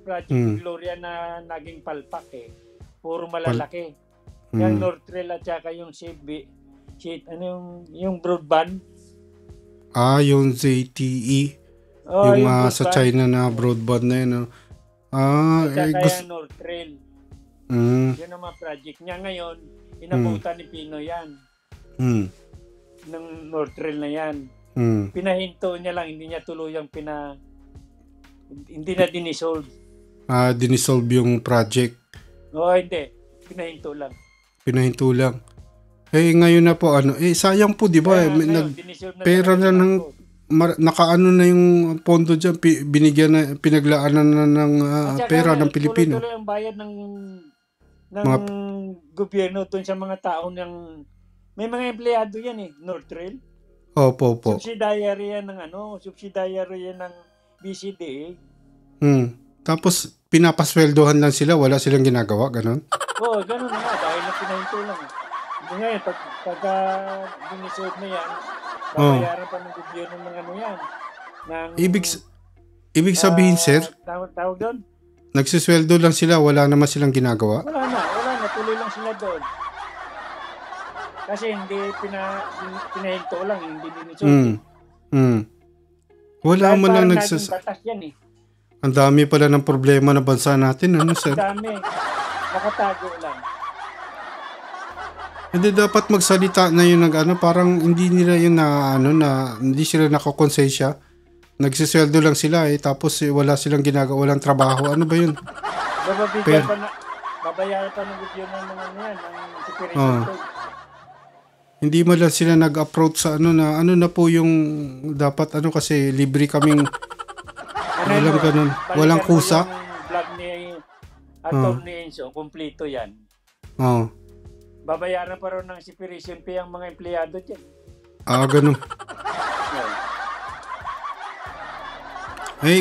project ni Gloria na naging palpak eh. Puro malalaki. Yung North Rail at saka yung yung broadband. Yung ZTE. Yung sa China na broadband na yun. Kaya North Rail. Yun ang mga project niya ngayon. Inabutan ni Pino yan. Ng North Rail na yan. Pinahinto niya lang. Hindi niya tuluyang hindi na dinisolve. Dinisolve yung project. Hindi. Pinahinto lang. Ngayon na po sayang po, di ba? Pera na ng nakaano na yung pondo diyan, pinaglaanan na ng pera ng Pilipino. Tuloy-tuloy ang bayad ng gobyerno tun sa mga tao may mga empleyado yan eh, North Rail. Opo, opo. Subsidiary yan ng subsidiary yan ng BCDA. Tapos, pinapasweldohan lang sila, wala silang ginagawa, ganun? Oo, ganun na nga, dahil na pinahinto lang. Hindi ngayon, pagka dinisolve na yan, babayaran pa ng gobyerno ng yan. Ibig sabihin, sir, tawag doon? nagsisweldo lang sila, wala naman silang ginagawa? Wala na, tuloy lang sila doon. Kasi hindi pinahinto lang, hindi dinisolve. Wala man lang batas yan eh. Ang dami pala ng problema ng bansa natin, sir? Ang dami. Nakatago lang. Hindi dapat magsalita na yun parang hindi nila yun na hindi sila nakakonsensya. Nagsisweldo lang sila tapos wala silang ginagawa, walang trabaho. Ano ba yun? Babayaran pa ng gobyerno ng yan, ng separation code. Hindi man lang sila nag-approach sa na po yung dapat kasi libre kaming walang ganun. Walang kusa. Yung vlog ni Atty. Enzo, kumpleto yan. Babayaran pa rin ng separation pay ang mga empleyado dyan. Ganun.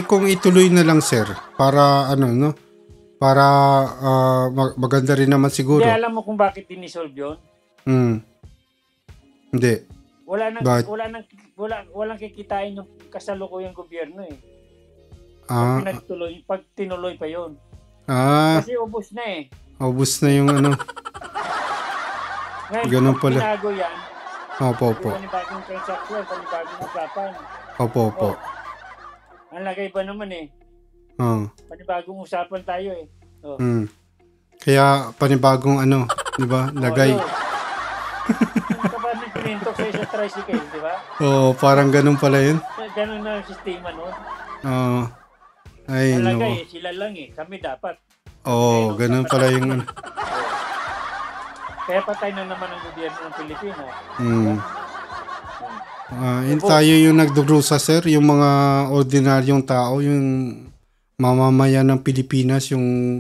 Kung ituloy na lang, sir, para para maganda rin naman siguro. Hindi, alam mo kung bakit dinisolve yun? Hindi. Walang kikitain yung kasalukuyang gobyerno eh. Pag tinuloy pa yun. Kasi ubos na eh. Ubos na yung Ngayon, ganun pala. Pinago yan. Opo. Panibagong transaction, panibagong usapan. Opo. Ang lagay ba naman eh. Panibagong usapan tayo eh. Kaya panibagong di ba? Lagay. Kapag nagpinintok sa isang tricycle, di ba? Parang ganun pala yun. Ganun na ang sistema nun. Ang lagay sila lang eh. Kami dapat. Ganun pala yung Kaya patay na naman ang gobyerno ng Pilipinas. Tayo yung nagdurusa, sir, yung mga ordinaryong tao, yung mamamayan ng Pilipinas, yung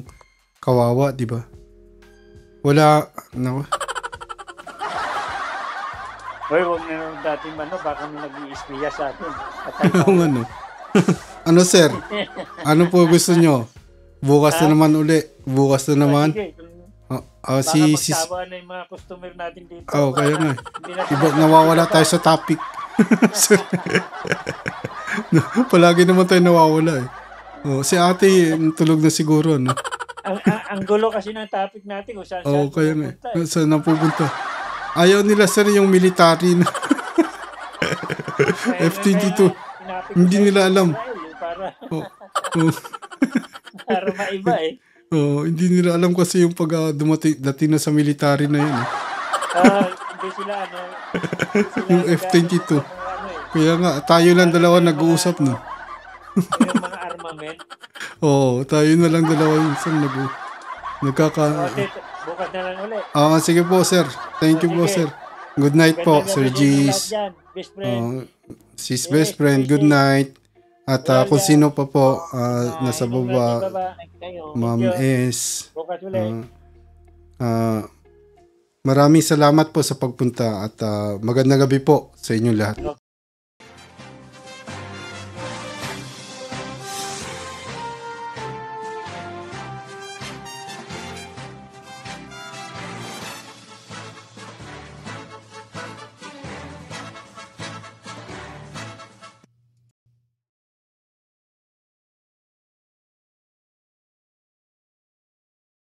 kawawa, di ba? Wala, Hoy, huwag na dati baka may nag-i-espiya sa atin. Sir? Ano po gusto nyo? Bukas na naman uli. Bukas na naman. Sige. Magsawa na yung mga customer natin dito. Kaya nga. Iba, nawawala tayo sa topic. Palagi naman tayo nawawala eh. Si ate, tulog na siguro, no? ang gulo kasi ng topic natin kung saan kaya nga. Saan napupunta? Ayaw nila, sir, yung military na F-22. Hindi nila alam. Para maiba eh. Hindi nila alam kasi yung pag dating na sa military na yun. Hindi sila yung F-22. Kaya nga, tayo lang dalawa nag-uusap no. Yung mga armament. Tayo na lang dalawa yung Bukas na lang ulit. Sige po, sir. Thank you po, sir. Good night po, Sir G's. Best friend. Sis best friend, good night. At kung sino pa po nasa baba, Ma'am S. Bukas ulit. Maraming salamat po sa pagpunta at magandang gabi po sa inyo lahat.